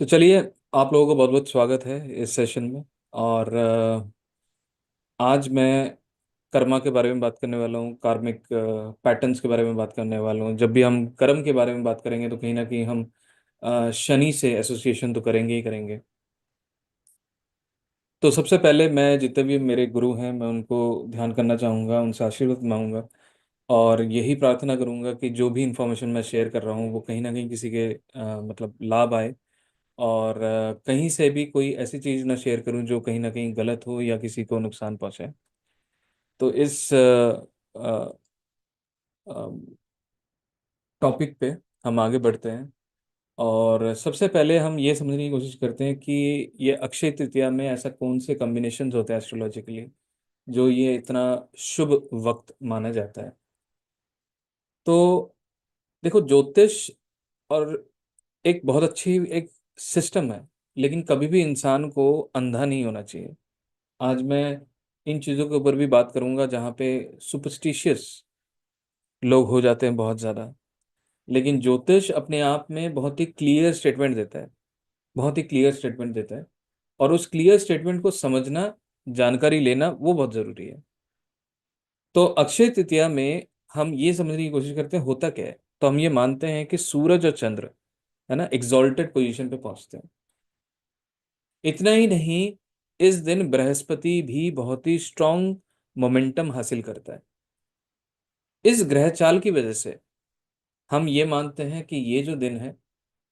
तो चलिए, आप लोगों को बहुत बहुत स्वागत है इस सेशन में। और आज मैं कर्मा के बारे में बात करने वाला हूँ, कार्मिक पैटर्न्स के बारे में बात करने वाला हूँ। जब भी हम कर्म के बारे में बात करेंगे तो कहीं ना कहीं हम शनि से एसोसिएशन तो करेंगे ही करेंगे। तो सबसे पहले मैं जितने भी मेरे गुरु हैं मैं उनको ध्यान करना चाहूँगा, उनसे आशीर्वाद मांगूंगा और यही प्रार्थना करूँगा कि जो भी इंफॉर्मेशन मैं शेयर कर रहा हूँ वो कहीं ना कहीं किसी के मतलब लाभ आए। और कहीं से भी कोई ऐसी चीज़ ना शेयर करूं जो कहीं ना कहीं गलत हो या किसी को नुकसान पहुंचे। तो इस टॉपिक पे हम आगे बढ़ते हैं। और सबसे पहले हम ये समझने की कोशिश करते हैं कि ये अक्षय तृतीया में ऐसा कौन से कॉम्बिनेशंस होते हैं एस्ट्रोलॉजिकली जो ये इतना शुभ वक्त माना जाता है। तो देखो, ज्योतिष और एक बहुत अच्छी एक सिस्टम है, लेकिन कभी भी इंसान को अंधा नहीं होना चाहिए। आज मैं इन चीज़ों के ऊपर भी बात करूंगा जहाँ पे सुपरस्टिशियस लोग हो जाते हैं बहुत ज़्यादा। लेकिन ज्योतिष अपने आप में बहुत ही क्लियर स्टेटमेंट देता है, बहुत ही क्लियर स्टेटमेंट देता है। और उस क्लियर स्टेटमेंट को समझना, जानकारी लेना वो बहुत ज़रूरी है। तो अक्षय तृतीया में हम ये समझने की कोशिश करते हैं होता क्या है। तो हम ये मानते हैं कि सूरज और चंद्र है ना एग्जॉल्टेड पोजीशन पे पहुंचते हैं। इतना ही नहीं, इस दिन बृहस्पति भी बहुत ही स्ट्रांग मोमेंटम हासिल करता है। इस ग्रह चाल की वजह से हम ये मानते हैं कि ये जो दिन है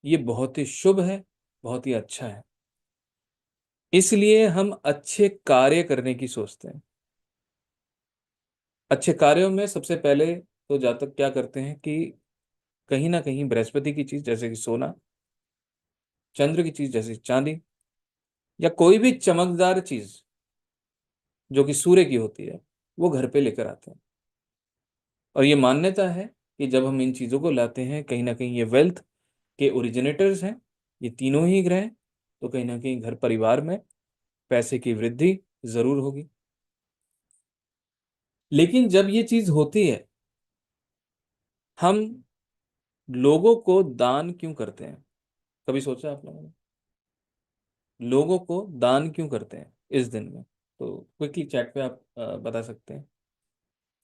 ये बहुत ही शुभ है, बहुत ही अच्छा है। इसलिए हम अच्छे कार्य करने की सोचते हैं। अच्छे कार्यों में सबसे पहले तो जातक क्या करते हैं कि कहीं ना कहीं बृहस्पति की चीज जैसे कि सोना, चंद्र की चीज जैसे चांदी, या कोई भी चमकदार चीज जो कि सूर्य की होती है वो घर पे लेकर आते हैं। और ये मान्यता है कि जब हम इन चीजों को लाते हैं कहीं ना कहीं ये वेल्थ के ओरिजिनेटर्स हैं, ये तीनों ही ग्रह। तो कहीं ना कहीं घर परिवार में पैसे की वृद्धि जरूर होगी। लेकिन जब ये चीज होती है, हम लोगों को दान क्यों करते हैं? कभी सोचा आप लोगों ने लोगों को दान क्यों करते हैं इस दिन में? तो क्विकली चैट पे आप बता सकते हैं।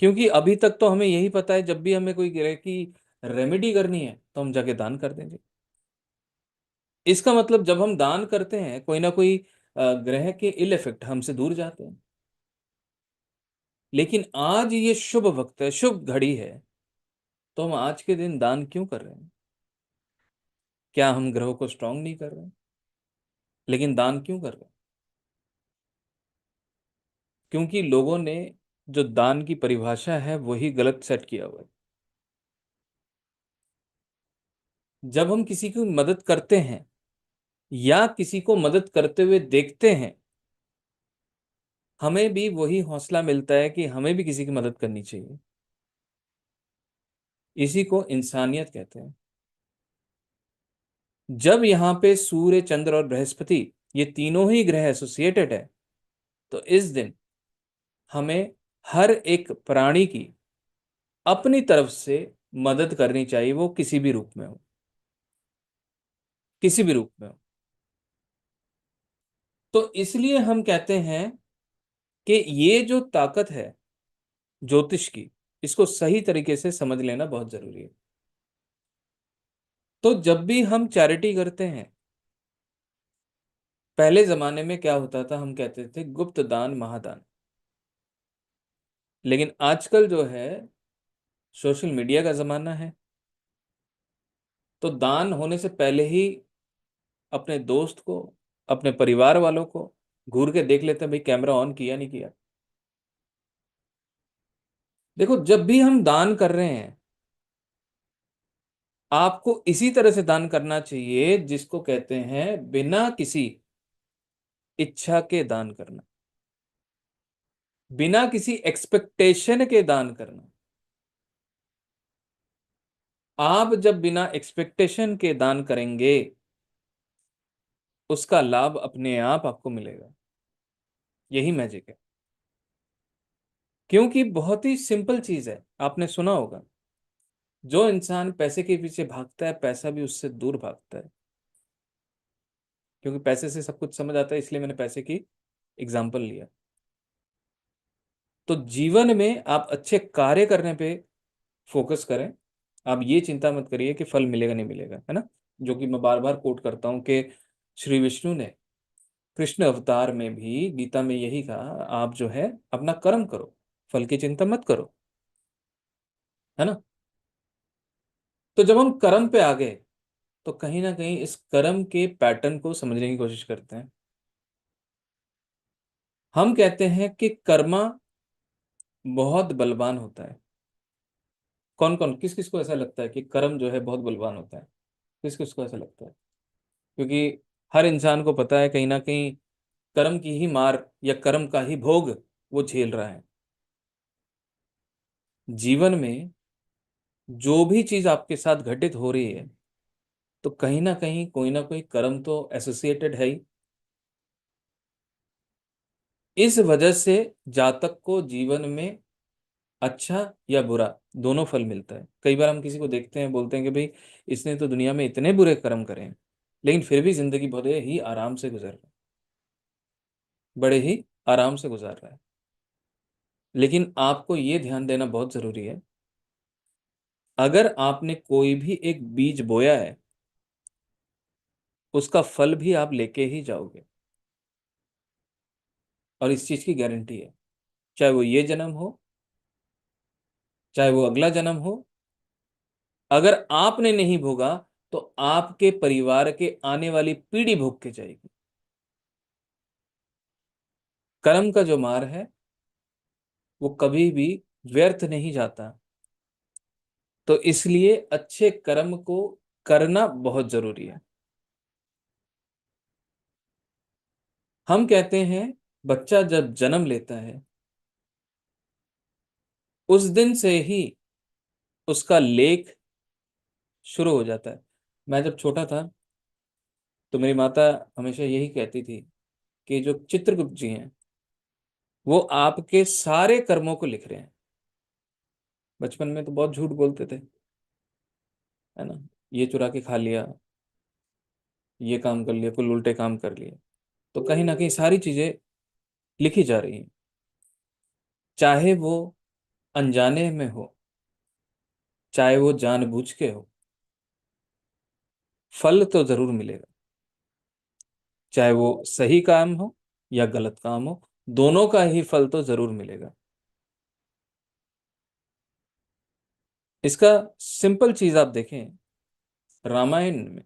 क्योंकि अभी तक तो हमें यही पता है, जब भी हमें कोई ग्रह की रेमेडी करनी है तो हम जाके दान कर देंगे। इसका मतलब जब हम दान करते हैं कोई ना कोई ग्रह के इल इफेक्ट हमसे दूर जाते हैं। लेकिन आज ये शुभ वक्त है, शुभ घड़ी है, तो हम आज के दिन दान क्यों कर रहे हैं? क्या हम ग्रहों को स्ट्रांग नहीं कर रहे हैं? लेकिन दान क्यों कर रहे हैं? क्योंकि लोगों ने जो दान की परिभाषा है वही गलत सेट किया हुआ है। जब हम किसी की मदद करते हैं या किसी को मदद करते हुए देखते हैं, हमें भी वही हौसला मिलता है कि हमें भी किसी की मदद करनी चाहिए। इसी को इंसानियत कहते हैं। जब यहाँ पे सूर्य, चंद्र और बृहस्पति ये तीनों ही ग्रह एसोसिएटेड है, तो इस दिन हमें हर एक प्राणी की अपनी तरफ से मदद करनी चाहिए, वो किसी भी रूप में हो, किसी भी रूप में हो। तो इसलिए हम कहते हैं कि ये जो ताकत है ज्योतिष की, इसको सही तरीके से समझ लेना बहुत जरूरी है। तो जब भी हम चैरिटी करते हैं, पहले जमाने में क्या होता था, हम कहते थे गुप्त दान महादान। लेकिन आजकल जो है सोशल मीडिया का जमाना है, तो दान होने से पहले ही अपने दोस्त को, अपने परिवार वालों को घूर के देख लेते हैं, भाई कैमरा ऑन किया नहीं किया। देखो, जब भी हम दान कर रहे हैं, आपको इसी तरह से दान करना चाहिए जिसको कहते हैं बिना किसी इच्छा के दान करना, बिना किसी एक्सपेक्टेशन के दान करना। आप जब बिना एक्सपेक्टेशन के दान करेंगे, उसका लाभ अपने आप आपको मिलेगा। यही मैजिक है। क्योंकि बहुत ही सिंपल चीज है, आपने सुना होगा, जो इंसान पैसे के पीछे भागता है पैसा भी उससे दूर भागता है। क्योंकि पैसे से सब कुछ समझ आता है, इसलिए मैंने पैसे की एग्जाम्पल लिया। तो जीवन में आप अच्छे कार्य करने पे फोकस करें। आप ये चिंता मत करिए कि फल मिलेगा नहीं मिलेगा, है ना। जो कि मैं बार बार कोट करता हूं कि श्री विष्णु ने कृष्ण अवतार में भी गीता में यही कहा, आप जो है अपना कर्म करो, फल की चिंता मत करो, है ना। तो जब हम कर्म पे आ गए, तो कहीं ना कहीं इस कर्म के पैटर्न को समझने की कोशिश करते हैं। हम कहते हैं कि कर्मा बहुत बलवान होता है। कौन कौन, किस किस को ऐसा लगता है कि कर्म जो है बहुत बलवान होता है? किस किस को ऐसा लगता है? क्योंकि हर इंसान को पता है कहीं ना कहीं कर्म की ही मार या कर्म का ही भोग वो झेल रहा है। जीवन में जो भी चीज आपके साथ घटित हो रही है, तो कहीं ना कहीं कोई ना कोई कर्म तो एसोसिएटेड है ही। इस वजह से जातक को जीवन में अच्छा या बुरा दोनों फल मिलता है। कई बार हम किसी को देखते हैं, बोलते हैं कि भाई इसने तो दुनिया में इतने बुरे कर्म करे हैं, लेकिन फिर भी जिंदगी बड़े ही आराम से गुजर रहा है, बड़े ही आराम से गुजार रहा है। लेकिन आपको ये ध्यान देना बहुत जरूरी है, अगर आपने कोई भी एक बीज बोया है, उसका फल भी आप लेके ही जाओगे। और इस चीज की गारंटी है, चाहे वो ये जन्म हो, चाहे वो अगला जन्म हो। अगर आपने नहीं भोगा, तो आपके परिवार के आने वाली पीढ़ी भोग के जाएगी। कर्म का जो मार है वो कभी भी व्यर्थ नहीं जाता। तो इसलिए अच्छे कर्म को करना बहुत जरूरी है। हम कहते हैं बच्चा जब जन्म लेता है, उस दिन से ही उसका लेख शुरू हो जाता है। मैं जब छोटा था, तो मेरी माता हमेशा यही कहती थी कि जो चित्रगुप्त जी हैं, वो आपके सारे कर्मों को लिख रहे हैं। बचपन में तो बहुत झूठ बोलते थे, है ना। ये चुरा के खा लिया, ये काम कर लिया, कुल उल्टे काम कर लिए। तो कहीं ना कहीं सारी चीजें लिखी जा रही हैं, चाहे वो अनजाने में हो, चाहे वो जानबूझ के हो, फल तो जरूर मिलेगा। चाहे वो सही काम हो या गलत काम हो, दोनों का ही फल तो जरूर मिलेगा। इसका सिंपल चीज आप देखें, रामायण में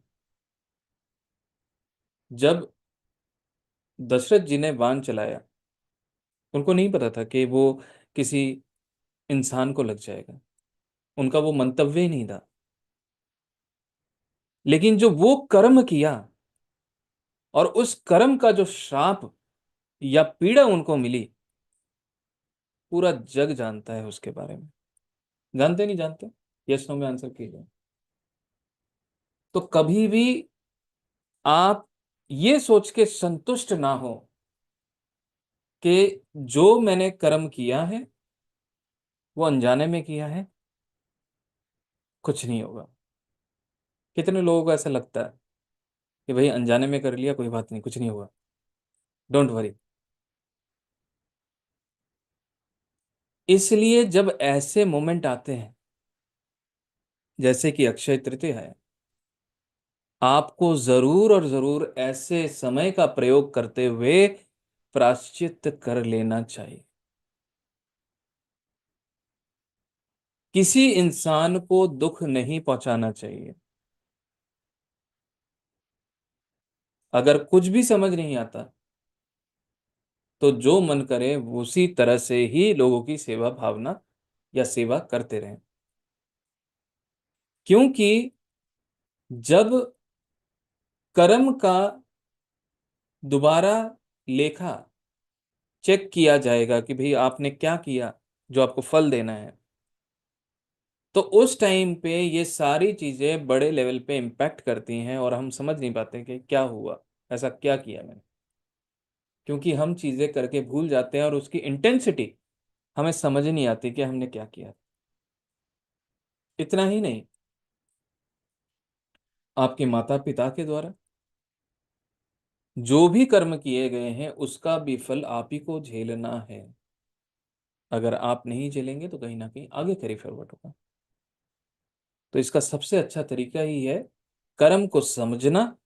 जब दशरथ जी ने बाण चलाया, उनको नहीं पता था कि वो किसी इंसान को लग जाएगा। उनका वो मंतव्य ही नहीं था। लेकिन जो वो कर्म किया, और उस कर्म का जो श्राप या पीड़ा उनको मिली, पूरा जग जानता है उसके बारे में। जानते नहीं जानते? यस नो में आंसर कीजिए। तो कभी भी आप ये सोच के संतुष्ट ना हो कि जो मैंने कर्म किया है वो अनजाने में किया है, कुछ नहीं होगा। कितने लोगों को ऐसा लगता है कि भाई अनजाने में कर लिया, कोई बात नहीं, कुछ नहीं होगा, डोंट वरी। इसलिए जब ऐसे मोमेंट आते हैं, जैसे कि अक्षय तृतीया है, आपको जरूर और जरूर ऐसे समय का प्रयोग करते हुए प्रायश्चित कर लेना चाहिए। किसी इंसान को दुख नहीं पहुंचाना चाहिए। अगर कुछ भी समझ नहीं आता, तो जो मन करे उसी तरह से ही लोगों की सेवा भावना या सेवा करते रहें। क्योंकि जब कर्म का दोबारा लेखा चेक किया जाएगा कि भाई आपने क्या किया जो आपको फल देना है, तो उस टाइम पे ये सारी चीजें बड़े लेवल पे इम्पैक्ट करती हैं, और हम समझ नहीं पाते कि क्या हुआ, ऐसा क्या किया मैंने। क्योंकि हम चीजें करके भूल जाते हैं, और उसकी इंटेंसिटी हमें समझ नहीं आती कि हमने क्या किया। इतना ही नहीं, आपके माता पिता के द्वारा, जो भी कर्म किए गए हैं उसका भी फल आप ही को झेलना है। अगर आप नहीं झेलेंगे तो कहीं ना कहीं आगे कैरी फॉरवर्ड होगा। तो इसका सबसे अच्छा तरीका ही है कर्म को समझना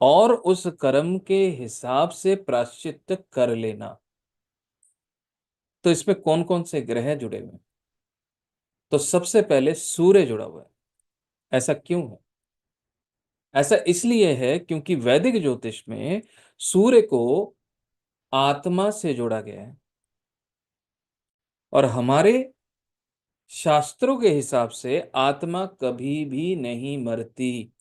और उस कर्म के हिसाब से प्रायश्चित्त कर लेना। तो इसमें कौन कौन से ग्रह जुड़े हुए हैं? तो सबसे पहले सूर्य जुड़ा हुआ है। ऐसा क्यों है? ऐसा इसलिए है क्योंकि वैदिक ज्योतिष में सूर्य को आत्मा से जोड़ा गया है। और हमारे शास्त्रों के हिसाब से आत्मा कभी भी नहीं मरती।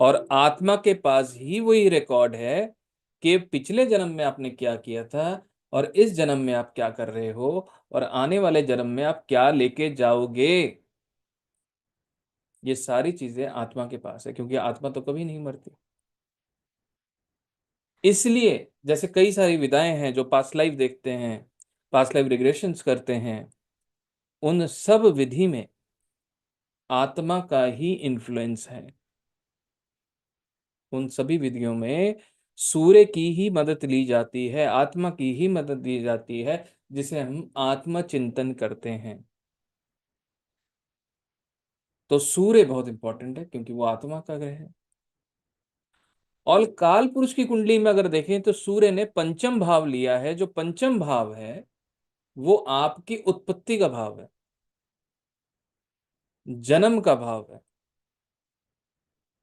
और आत्मा के पास ही वही रिकॉर्ड है कि पिछले जन्म में आपने क्या किया था और इस जन्म में आप क्या कर रहे हो और आने वाले जन्म में आप क्या लेके जाओगे। ये सारी चीजें आत्मा के पास है क्योंकि आत्मा तो कभी नहीं मरती। इसलिए जैसे कई सारी विधाएं हैं जो पास्ट लाइफ देखते हैं, पास्ट लाइफ रिग्रेशंस करते हैं, उन सब विधि में आत्मा का ही इन्फ्लुएंस है। उन सभी विधियों में सूर्य की ही मदद ली जाती है, आत्मा की ही मदद ली जाती है, जिसे हम आत्म चिंतन करते हैं। तो सूर्य बहुत इंपॉर्टेंट है क्योंकि वो आत्मा का ग्रह है। और काल पुरुष की कुंडली में अगर देखें तो सूर्य ने पंचम भाव लिया है। जो पंचम भाव है वो आपकी उत्पत्ति का भाव है, जन्म का भाव है।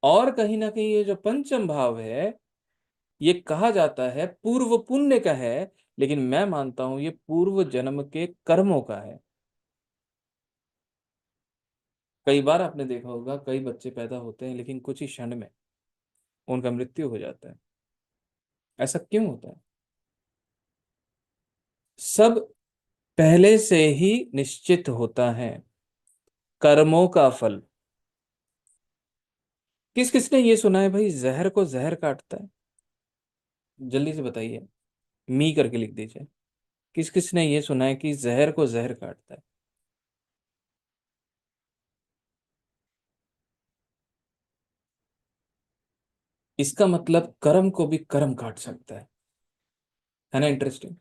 और कहीं ना कहीं ये जो पंचम भाव है ये कहा जाता है पूर्व पुण्य का है, लेकिन मैं मानता हूं ये पूर्व जन्म के कर्मों का है। कई बार आपने देखा होगा कई बच्चे पैदा होते हैं लेकिन कुछ ही क्षण में उनका मृत्यु हो जाता है। ऐसा क्यों होता है? सब पहले से ही निश्चित होता है, कर्मों का फल। किस किसने ये सुना है भाई जहर को जहर काटता है? जल्दी से बताइए, मी करके लिख दीजिए। किस किसने ये सुना है कि जहर को जहर काटता है? इसका मतलब कर्म को भी कर्म काट सकता है ना? इंटरेस्टिंग।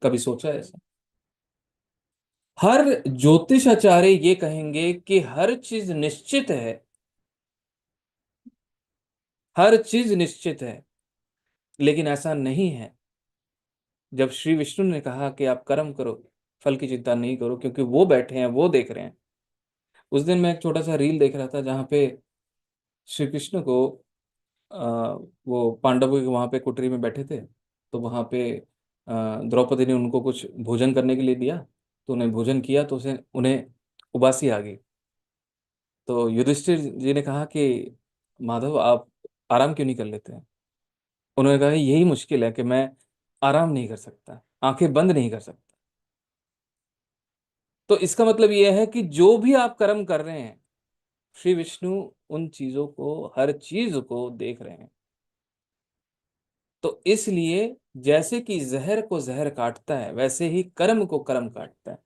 कभी सोचा है ऐसा? हर ज्योतिषाचार्य ये कहेंगे कि हर चीज निश्चित है, हर चीज निश्चित है, लेकिन ऐसा नहीं है। जब श्री विष्णु ने कहा कि आप कर्म करो, फल की चिंता नहीं करो क्योंकि वो बैठे हैं, वो देख रहे हैं। उस दिन मैं एक छोटा सा रील देख रहा था जहां पे श्री कृष्ण को आ, वो पांडवों के वहां पे कुटरी में बैठे थे। तो वहां पे द्रौपदी ने उनको कुछ भोजन करने के लिए दिया। तो उन्हें भोजन किया तो उसे उन्हें उबासी आ गई। तो युधिष्ठिर जी ने कहा कि माधव आप आराम क्यों नहीं कर लेते हैं? उन्होंने कहा यही मुश्किल है कि मैं आराम नहीं कर सकता, आंखें बंद नहीं कर सकता। तो इसका मतलब यह है कि जो भी आप कर्म कर रहे हैं श्री विष्णु उन चीजों को, हर चीज को देख रहे हैं। तो इसलिए जैसे कि जहर को जहर काटता है वैसे ही कर्म को कर्म काटता है।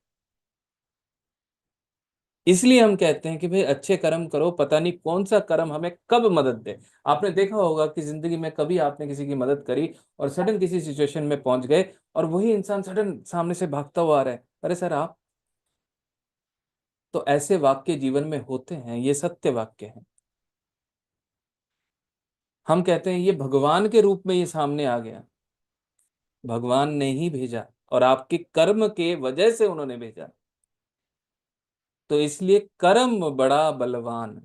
इसलिए हम कहते हैं कि भाई अच्छे कर्म करो, पता नहीं कौन सा कर्म हमें कब मदद दे। आपने देखा होगा कि जिंदगी में कभी आपने किसी की मदद करी और सडन किसी सिचुएशन में पहुंच गए और वही इंसान सडन सामने से भागता हुआ आ रहा है, अरे सर आप। तो ऐसे वाक्य जीवन में होते हैं, ये सत्य वाक्य हैं। हम कहते हैं ये भगवान के रूप में ये सामने आ गया। भगवान ने ही भेजा और आपके कर्म के वजह से उन्होंने भेजा। तो इसलिए कर्म बड़ा बलवान।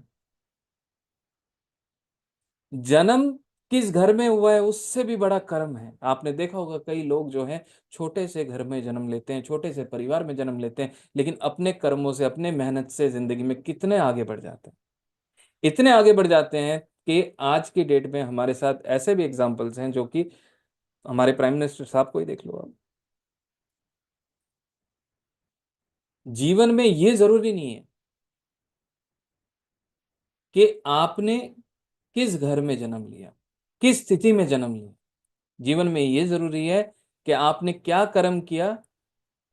जन्म किस घर में हुआ है उससे भी बड़ा कर्म है। आपने देखा होगा कई लोग जो हैं छोटे से घर में जन्म लेते हैं, छोटे से परिवार में जन्म लेते हैं, लेकिन अपने कर्मों से, अपने मेहनत से जिंदगी में कितने आगे बढ़ जाते हैं। इतने आगे बढ़ जाते हैं कि आज की डेट में हमारे साथ ऐसे भी एग्जाम्पल्स हैं जो कि हमारे प्राइम मिनिस्टर साहब को ही देख लो आप। जीवन में ये जरूरी नहीं है कि आपने किस घर में जन्म लिया, किस स्थिति में जन्म लिया। जीवन में ये जरूरी है कि आपने क्या कर्म किया।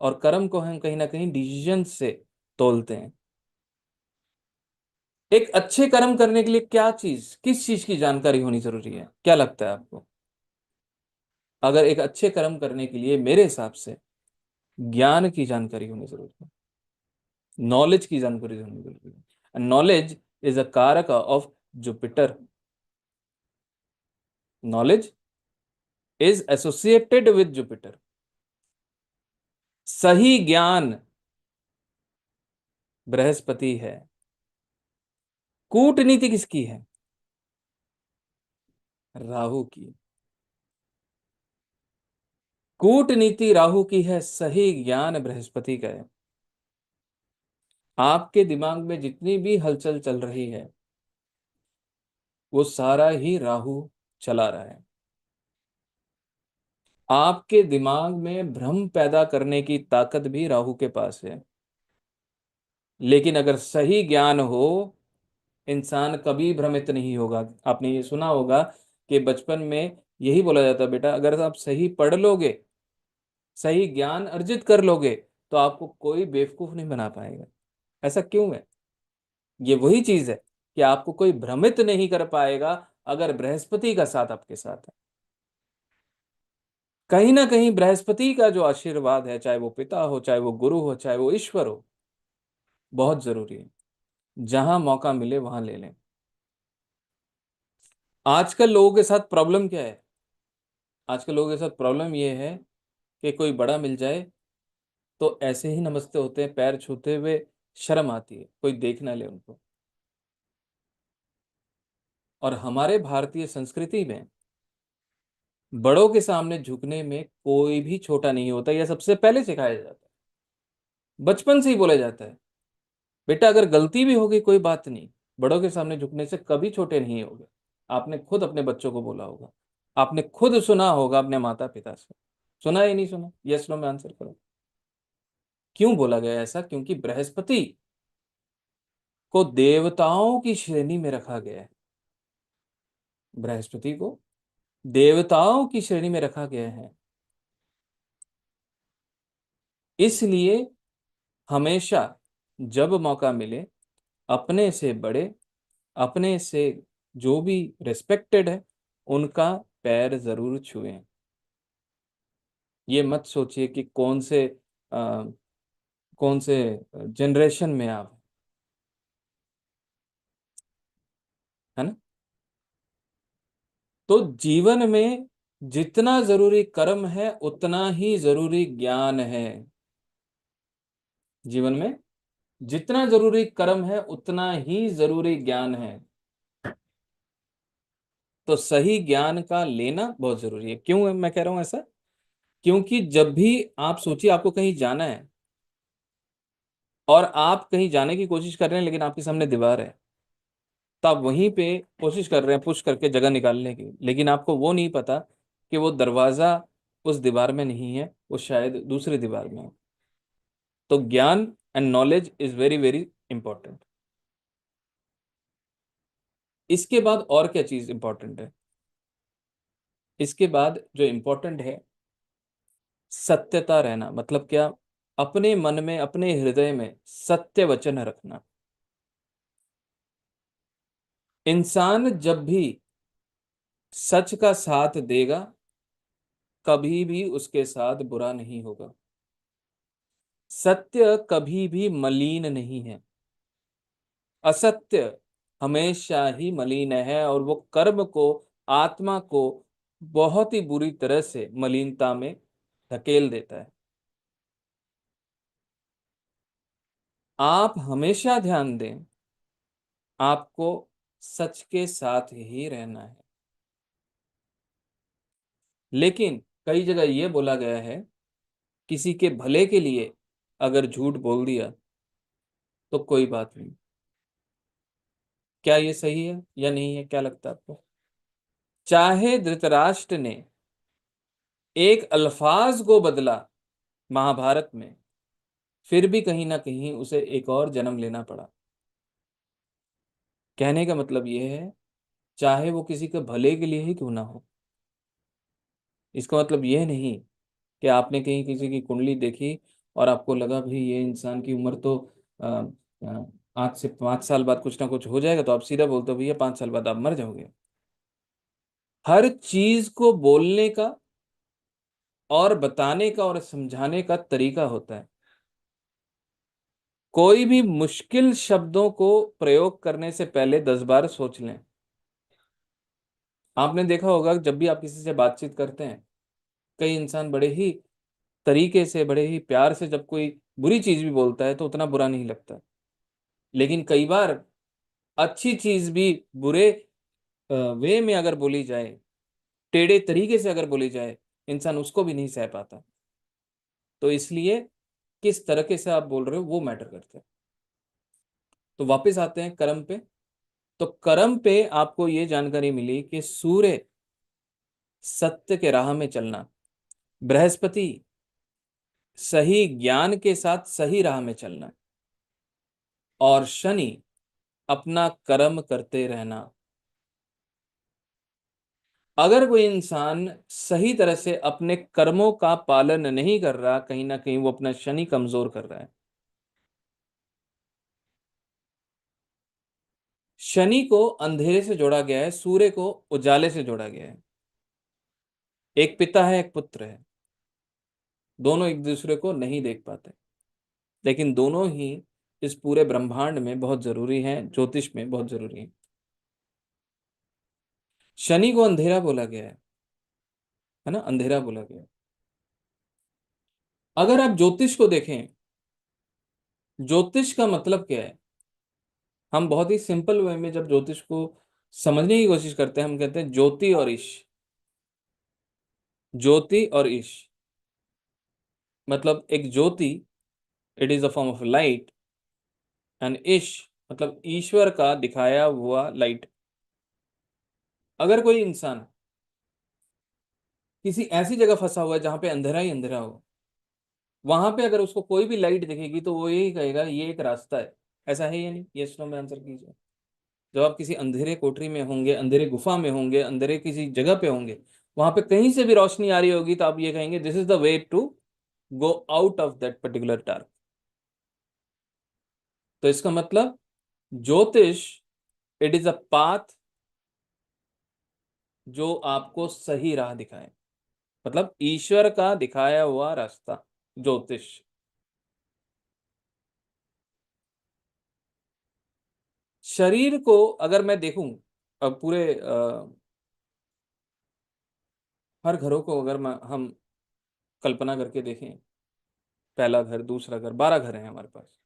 और कर्म को हम कहीं ना कहीं डिसीजन से तोलते हैं। एक अच्छे कर्म करने के लिए किस चीज की जानकारी होनी जरूरी है, क्या लगता है आपको? अगर एक अच्छे कर्म करने के लिए मेरे हिसाब से ज्ञान की जानकारी होनी जरूरी है, नॉलेज की जानकारी होनी जरूरी है। नॉलेज इज अ कारक of Jupiter. Knowledge is associated with Jupiter. सही ज्ञान बृहस्पति है। कूटनीति किसकी है? राहु की। कूटनीति राहु की है, सही ज्ञान बृहस्पति का है। आपके दिमाग में जितनी भी हलचल चल रही है वो सारा ही राहु चला रहा है। आपके दिमाग में भ्रम पैदा करने की ताकत भी राहु के पास है। लेकिन अगर सही ज्ञान हो, इंसान कभी भ्रमित नहीं होगा। आपने ये सुना होगा कि बचपन में यही बोला जाता, बेटा अगर आप सही पढ़ लोगे, सही ज्ञान अर्जित कर लोगे, तो आपको कोई बेवकूफ नहीं बना पाएगा। ऐसा क्यों है? ये वही चीज है कि आपको कोई भ्रमित नहीं कर पाएगा अगर बृहस्पति का साथ आपके साथ है। कहीं ना कहीं बृहस्पति का जो आशीर्वाद है, चाहे वो पिता हो, चाहे वो गुरु हो, चाहे वो ईश्वर हो, बहुत जरूरी है। जहां मौका मिले वहां ले लें। आजकल लोगों के साथ प्रॉब्लम क्या है? आजकल लोगों के साथ प्रॉब्लम ये है कि कोई बड़ा मिल जाए तो ऐसे ही नमस्ते होते हैं, पैर छूते हुए। शर्म आती है, कोई देख ना ले उनको। और हमारे भारतीय संस्कृति में बड़ों के सामने झुकने में कोई भी छोटा नहीं होता, यह सबसे पहले सिखाया जाता है। बचपन से ही बोला जाता है, बेटा अगर गलती भी होगी कोई बात नहीं, बड़ों के सामने झुकने से कभी छोटे नहीं होगे। आपने खुद अपने बच्चों को बोला होगा, आपने खुद सुना होगा अपने माता पिता से। सुना या नहीं सुना? यस नो में आंसर करो। क्यों बोला गया ऐसा? क्योंकि बृहस्पति को देवताओं की श्रेणी में रखा गया है। बृहस्पति को देवताओं की श्रेणी में रखा गया है। इसलिए हमेशा जब मौका मिले, अपने से बड़े, अपने से जो भी रिस्पेक्टेड है, उनका पैर जरूर छुएं। ये मत सोचिए कि अ, कौन से जनरेशन में आप, है ना? तो जीवन में जितना जरूरी कर्म है उतना ही जरूरी ज्ञान है। जीवन में जितना जरूरी कर्म है उतना ही जरूरी ज्ञान है। तो सही ज्ञान का लेना बहुत जरूरी है। क्यों मैं कह रहा हूं ऐसा? क्योंकि जब भी आप सोचिए आपको कहीं जाना है और आप कहीं जाने की कोशिश कर रहे हैं लेकिन आपके सामने दीवार है, तो आप वहीं पे कोशिश कर रहे हैं पुश करके जगह निकालने की, लेकिन आपको वो नहीं पता कि वो दरवाजा उस दीवार में नहीं है, वो शायद दूसरी दीवार में है। तो ज्ञान and knowledge is very very important. इसके बाद और क्या चीज इंपॉर्टेंट है? इसके बाद जो इंपॉर्टेंट है, सत्यता रहना। मतलब क्या? अपने मन में, अपने हृदय में सत्य वचन रखना। इंसान जब भी सच का साथ देगा, कभी भी उसके साथ बुरा नहीं होगा। सत्य कभी भी मलिन नहीं है। असत्य हमेशा ही मलिन है और वो कर्म को, आत्मा को बहुत ही बुरी तरह से मलिनता में धकेल देता है। आप हमेशा ध्यान दें, आपको सच के साथ ही रहना है। लेकिन कई जगह यह बोला गया है, किसी के भले के लिए अगर झूठ बोल दिया तो कोई बात नहीं। क्या ये सही है या नहीं है? क्या लगता है आपको? चाहे धृतराष्ट्र ने एक अल्फाज को बदला महाभारत में, फिर भी कहीं ना कहीं उसे एक और जन्म लेना पड़ा। कहने का मतलब यह है, चाहे वो किसी के भले के लिए ही क्यों ना हो। इसका मतलब यह नहीं कि आपने कहीं किसी की कुंडली देखी और आपको लगा भाई ये इंसान की उम्र तो आज से 5 साल बाद कुछ ना कुछ हो जाएगा तो आप सीधा बोलते हो भैया 5 साल बाद आप मर जाओगे। हर चीज को बोलने का और बताने का और समझाने का तरीका होता है। कोई भी मुश्किल शब्दों को प्रयोग करने से पहले 10 बार सोच लें। आपने देखा होगा जब भी आप किसी से बातचीत करते हैं, कई इंसान बड़े ही तरीके से, बड़े ही प्यार से जब कोई बुरी चीज भी बोलता है तो उतना बुरा नहीं लगता। लेकिन कई बार अच्छी चीज भी बुरे वे में अगर बोली जाए, टेढ़े तरीके से अगर बोली जाए, इंसान उसको भी नहीं सह पाता। तो इसलिए किस तरीके से आप बोल रहे हो वो मैटर करता है। तो वापस आते हैं कर्म पे। तो कर्म पे आपको ये जानकारी मिली कि सूर्य सत्य के राह में चलना, बृहस्पति सही ज्ञान के साथ सही राह में चलना, और शनि अपना कर्म करते रहना। अगर कोई इंसान सही तरह से अपने कर्मों का पालन नहीं कर रहा, कहीं ना कहीं वो अपना शनि कमजोर कर रहा है। शनि को अंधेरे से जोड़ा गया है, सूर्य को उजाले से जोड़ा गया है। एक पिता है, एक पुत्र है। दोनों एक दूसरे को नहीं देख पाते, लेकिन दोनों ही इस पूरे ब्रह्मांड में बहुत जरूरी हैं, ज्योतिष में बहुत जरूरी है। शनि को अंधेरा बोला गया है ना, अंधेरा बोला गया है। अगर आप ज्योतिष को देखें, ज्योतिष का मतलब क्या है? हम बहुत ही सिंपल वे में जब ज्योतिष को समझने की कोशिश करते हैं, हम कहते हैं ज्योति और ईश। ज्योति और ईश मतलब एक ज्योति, it is a form of light, and ईश मतलब ईश्वर का दिखाया हुआ लाइट। अगर कोई इंसान किसी ऐसी जगह फंसा हुआ है जहां पे अंधेरा ही अंधेरा हो, वहां पे अगर उसको कोई भी लाइट दिखेगी तो वो यही कहेगा ये एक रास्ता है। ऐसा है या नहीं? यस नो में आंसर कीजिए। जब आप किसी अंधेरे कोठरी में होंगे, अंधेरे गुफा में होंगे, अंधेरे किसी जगह पे होंगे, वहां पे कहीं से भी रोशनी आ रही होगी तो आप ये कहेंगे this is the way to go out of that particular dark. तो इसका मतलब ज्योतिष, इट इज अ पाथ जो आपको सही राह दिखाए, मतलब ईश्वर का दिखाया हुआ रास्ता, ज्योतिष। शरीर को अगर मैं देखूं, अब पूरे हर घरों को अगर हम कल्पना करके देखें, पहला घर, दूसरा घर, 12 घर हैं हमारे पास।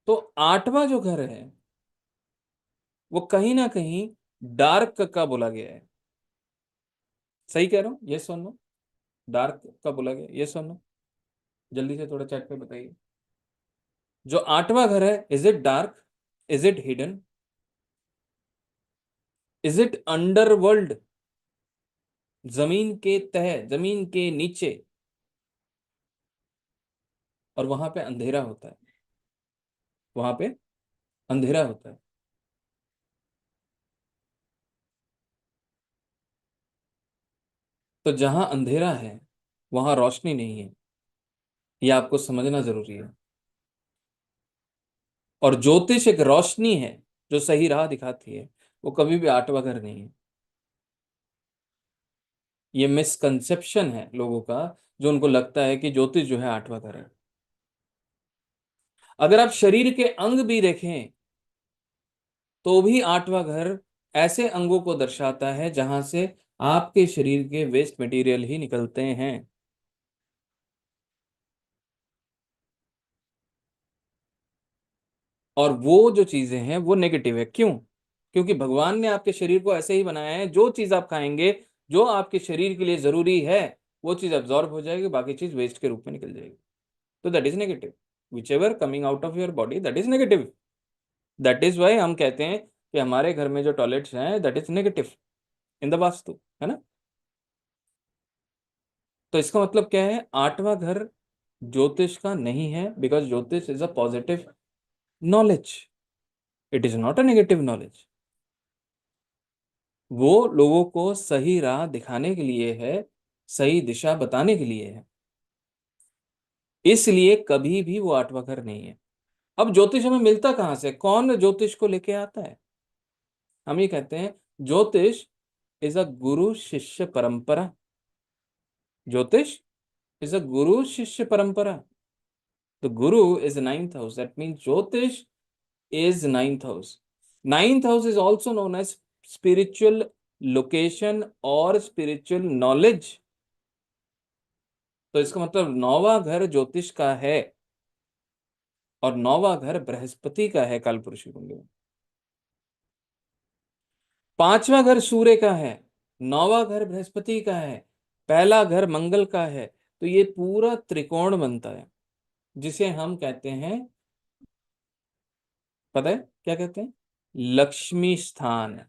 तो 8वां जो घर है वो कहीं ना कहीं डार्क का बोला गया है। सही कह रहा हूँ? ये सुनो, डार्क का बोला गया, ये सुनो, जल्दी से थोड़ा चैट पे बताइए। जो 8वां घर है, is it dark? Is it hidden? Is it underworld? जमीन के तह, जमीन के नीचे, और वहां पे अंधेरा होता है, वहां पे अंधेरा होता है। तो जहां अंधेरा है वहां रोशनी नहीं है, यह आपको समझना जरूरी है। और ज्योतिष एक रोशनी है जो सही राह दिखाती है, वो कभी भी 8वां घर नहीं है। ये मिसकंसेप्शन है लोगों का, जो उनको लगता है कि ज्योतिष जो है 8वां घर है। अगर आप शरीर के अंग भी देखें तो भी 8वां घर ऐसे अंगों को दर्शाता है जहां से आपके शरीर के वेस्ट मटेरियल ही निकलते हैं। और वो जो चीजें हैं वो नेगेटिव है। क्यों? क्योंकि भगवान ने आपके शरीर को ऐसे ही बनाया है, जो चीज आप खाएंगे, जो आपके शरीर के लिए जरूरी है, वो चीज अब्जॉर्ब हो जाएगी, बाकी चीज वेस्ट के रूप में निकल जाएगी। तो that is negative. Whichever coming out of your body, that is negative. That is why हम कहते हैं कि हमारे घर में जो टॉयलेट्स हैं, that is negative in the vastu, है ना। तो इसका मतलब क्या है? 8वां घर ज्योतिष का नहीं है, बिकॉज ज्योतिष is a positive knowledge, it is not a negative knowledge. वो लोगों को सही राह दिखाने के लिए है, सही दिशा बताने के लिए है। इसलिए कभी भी वो आठवां घर नहीं है। अब ज्योतिष हमें मिलता कहां से, कौन ज्योतिष को लेके आता है? हम ये कहते हैं ज्योतिष इज अ गुरु शिष्य परंपरा। ज्योतिष इज अ गुरु शिष्य परंपरा। The Guru is ninth house, that mean ज्योतिष is ninth house. Ninth house is also known as spiritual location or spiritual knowledge. तो इसका मतलब नौवां घर ज्योतिष का है और नौवां घर बृहस्पति का है कालपुरुष कुंडली में। पांचवा घर सूर्य का है, नौवां घर बृहस्पति का है, पहला घर मंगल का है। तो ये पूरा त्रिकोण बनता है जिसे हम कहते हैं, पता है क्या कहते हैं? लक्ष्मी स्थान।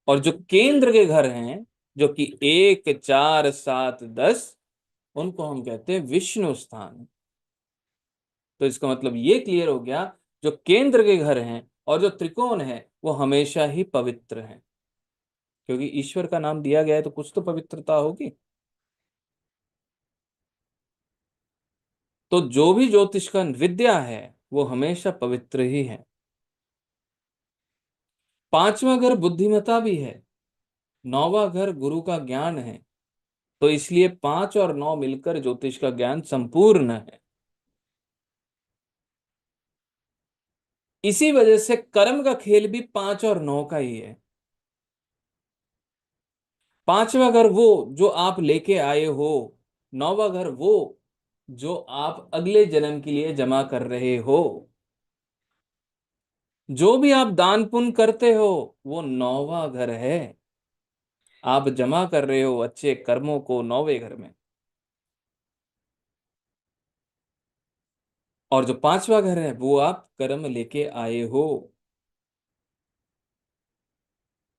और जो केंद्र के घर हैं, जो कि 1 4 7 10, उनको हम कहते हैं विष्णु स्थान। तो इसका मतलब ये क्लियर हो गया, जो केंद्र के घर हैं और जो त्रिकोण है वो हमेशा ही पवित्र हैं, क्योंकि ईश्वर का नाम दिया गया है तो कुछ तो पवित्रता होगी। तो जो भी ज्योतिष का विद्या है वो हमेशा पवित्र ही है। पांचवा घर बुद्धिमता भी है, नौवां घर गुरु का ज्ञान है। तो इसलिए 5 और 9 मिलकर ज्योतिष का ज्ञान संपूर्ण है। इसी वजह से कर्म का खेल भी 5 और 9 का ही है। पांचवा घर वो जो आप लेके आए हो, नौवां घर वो जो आप अगले जन्म के लिए जमा कर रहे हो। जो भी आप दान पुण्य करते हो वो नौवां घर है। आप जमा कर रहे हो अच्छे कर्मों को नौवें घर में। और जो पांचवा घर है वो आप कर्म लेके आए हो।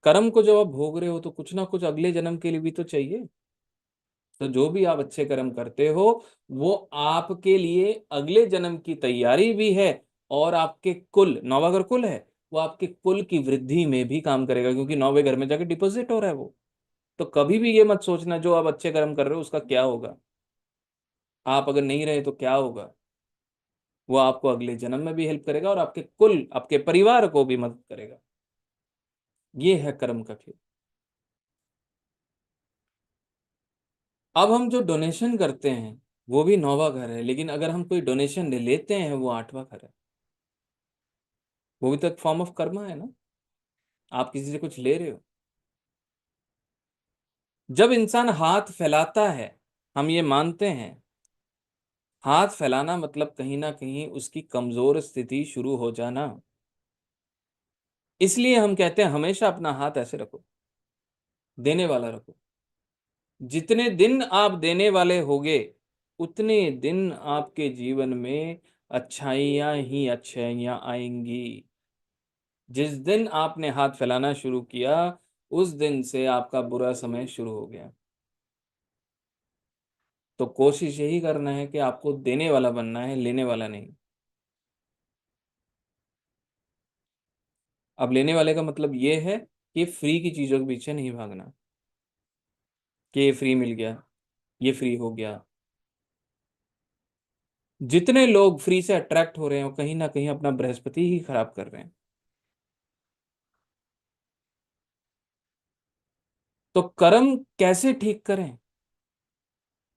कर्म को जब आप भोग रहे हो तो कुछ ना कुछ अगले जन्म के लिए भी तो चाहिए। तो जो भी आप अच्छे कर्म करते हो वो आपके लिए अगले जन्म की तैयारी भी है। और आपके कुल, नौवां घर कुल है, वो आपके कुल की वृद्धि में भी काम करेगा, क्योंकि नौवें घर में जाके डिपॉजिट हो रहा है वो। तो कभी भी ये मत सोचना जो आप अच्छे कर्म कर रहे हो उसका क्या होगा, आप अगर नहीं रहे तो क्या होगा। वो आपको अगले जन्म में भी हेल्प करेगा और आपके कुल, आपके परिवार को भी मदद करेगा। ये है कर्म का खेल। अब हम जो डोनेशन करते हैं वो भी नौवां घर है, लेकिन अगर हम कोई डोनेशन लेते हैं वो आठवां घर है। वो भी तो एक फॉर्म ऑफ कर्मा है ना, आप किसी से कुछ ले रहे हो। जब इंसान हाथ फैलाता है, हम ये मानते हैं, हाथ फैलाना मतलब कहीं ना कहीं उसकी कमजोर स्थिति शुरू हो जाना। इसलिए हम कहते हैं हमेशा अपना हाथ ऐसे रखो, देने वाला रखो। जितने दिन आप देने वाले होगे उतने दिन आपके जीवन में अच्छाइयां ही अच्छाइयां आएंगी। जिस दिन आपने हाथ फैलाना शुरू किया उस दिन से आपका बुरा समय शुरू हो गया। तो कोशिश यही करना है कि आपको देने वाला बनना है, लेने वाला नहीं। अब लेने वाले का मतलब ये है कि फ्री की चीजों के पीछे नहीं भागना, कि ये फ्री मिल गया, ये फ्री हो गया। जितने लोग फ्री से अट्रैक्ट हो रहे हैं वो कहीं ना कहीं अपना बृहस्पति ही खराब कर रहे हैं। तो कर्म कैसे ठीक करें,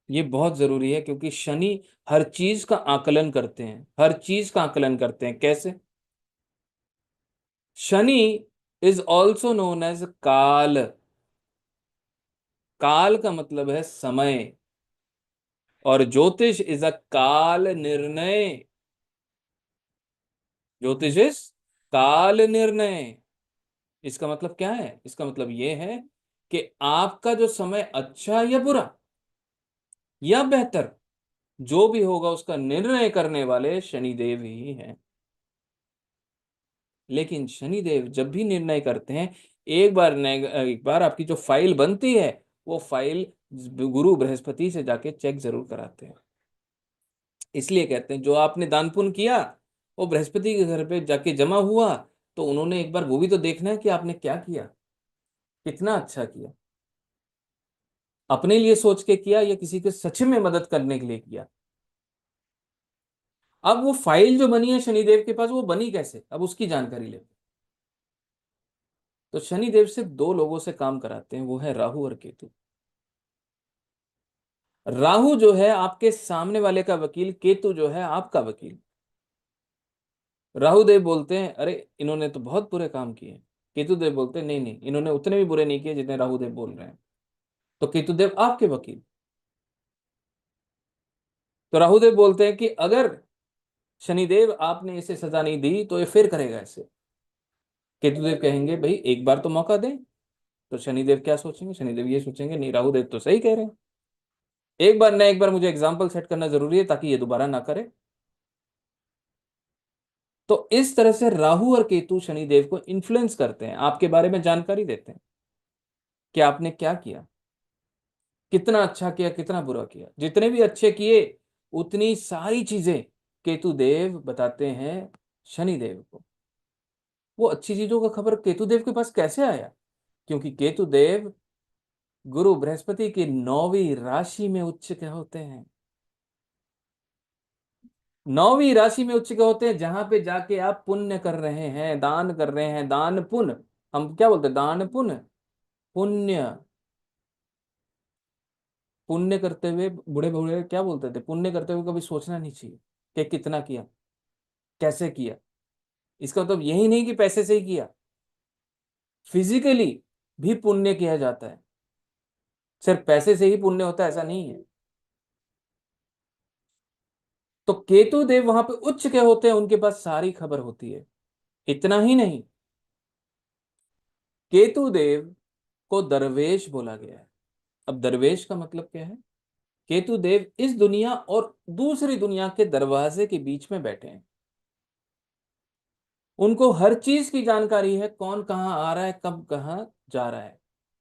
ये बहुत जरूरी है, क्योंकि शनि हर चीज का आकलन करते हैं, हर चीज का आकलन करते हैं। कैसे? Shani is also known as Kaal. काल का मतलब है समय, और ज्योतिष इज अ काल निर्णय। ज्योतिष इज काल निर्णय। इसका मतलब क्या है? इसका मतलब ये है कि आपका जो समय अच्छा या बुरा या बेहतर जो भी होगा उसका निर्णय करने वाले शनिदेव ही हैं। लेकिन शनिदेव जब भी निर्णय करते हैं, एक बार आपकी जो फाइल बनती है वो फाइल गुरु बृहस्पति से जाके चेक जरूर कराते हैं। इसलिए कहते हैं जो आपने दान पुण्य किया वो बृहस्पति के घर पे जाके जमा हुआ, तो उन्होंने एक बार वो भी तो देखना है कि आपने क्या किया, कितना अच्छा किया। अपने लिए सोच के किया या किसी के सच में मदद करने के लिए किया? अब वो फाइल जो बनी है शनिदेव के पास, वो बनी कैसे, अब उसकी जानकारी लेते हैं। तो शनिदेव से दो लोगों से काम कराते हैं, वो है राहु और केतु। राहु जो है आपके सामने वाले का वकील, केतु जो है आपका वकील। राहु देव बोलते हैं अरे इन्होंने तो बहुत बुरे काम किए। केतु देव बोलते हैं नहीं नहीं, इन्होंने उतने भी बुरे नहीं किए जितने राहु देव बोल रहे हैं। तो केतु देव आपके वकील। तो राहु देव बोलते हैं कि अगर शनिदेव आपने इसे सजा नहीं दी तो ये फिर करेगा ऐसे। केतुदेव कहेंगे भाई एक बार तो मौका दें। तो शनिदेव क्या सोचेंगे, शनिदेव ये सोचेंगे नहीं राहु देव तो सही कह रहे हैं, एक बार ना एक बार मुझे एग्जाम्पल सेट करना जरूरी है ताकि ये दोबारा ना करे। तो इस तरह से राहु और केतु शनिदेव को इन्फ्लुएंस करते हैं, आपके बारे में जानकारी देते हैं कि आपने क्या किया, कितना अच्छा किया कितना बुरा किया। जितने भी अच्छे किए उतनी सारी चीजें केतु देव बताते हैं शनिदेव को। वो अच्छी चीजों का खबर केतु देव के पास कैसे आया? क्योंकि केतु देव गुरु बृहस्पति की 9वीं राशि में उच्च के होते हैं। 9वीं राशि में उच्च के होते हैं, जहां पे जाके आप पुण्य कर रहे हैं, दान कर रहे हैं, दान पुण्य। हम क्या बोलते हैं, दान पुण्य, पुण्य। पुण्य करते हुए बूढ़े बूढ़े क्या बोलते थे, पुण्य करते हुए कभी सोचना नहीं चाहिए कि कितना किया, कैसे किया। इसका मतलब यही नहीं कि पैसे से ही किया, फिजिकली भी पुण्य किया जाता है। सिर्फ पैसे से ही पुण्य होता है ऐसा नहीं है। तो केतु देव वहां पे उच्च के होते हैं, उनके पास सारी खबर होती है। इतना ही नहीं, केतु देव को दरवेश बोला गया है। अब दरवेश का मतलब क्या है? केतु देव इस दुनिया और दूसरी दुनिया के दरवाजे के बीच में बैठे हैं। उनको हर चीज की जानकारी है, कौन कहां आ रहा है, कब कहां जा रहा है,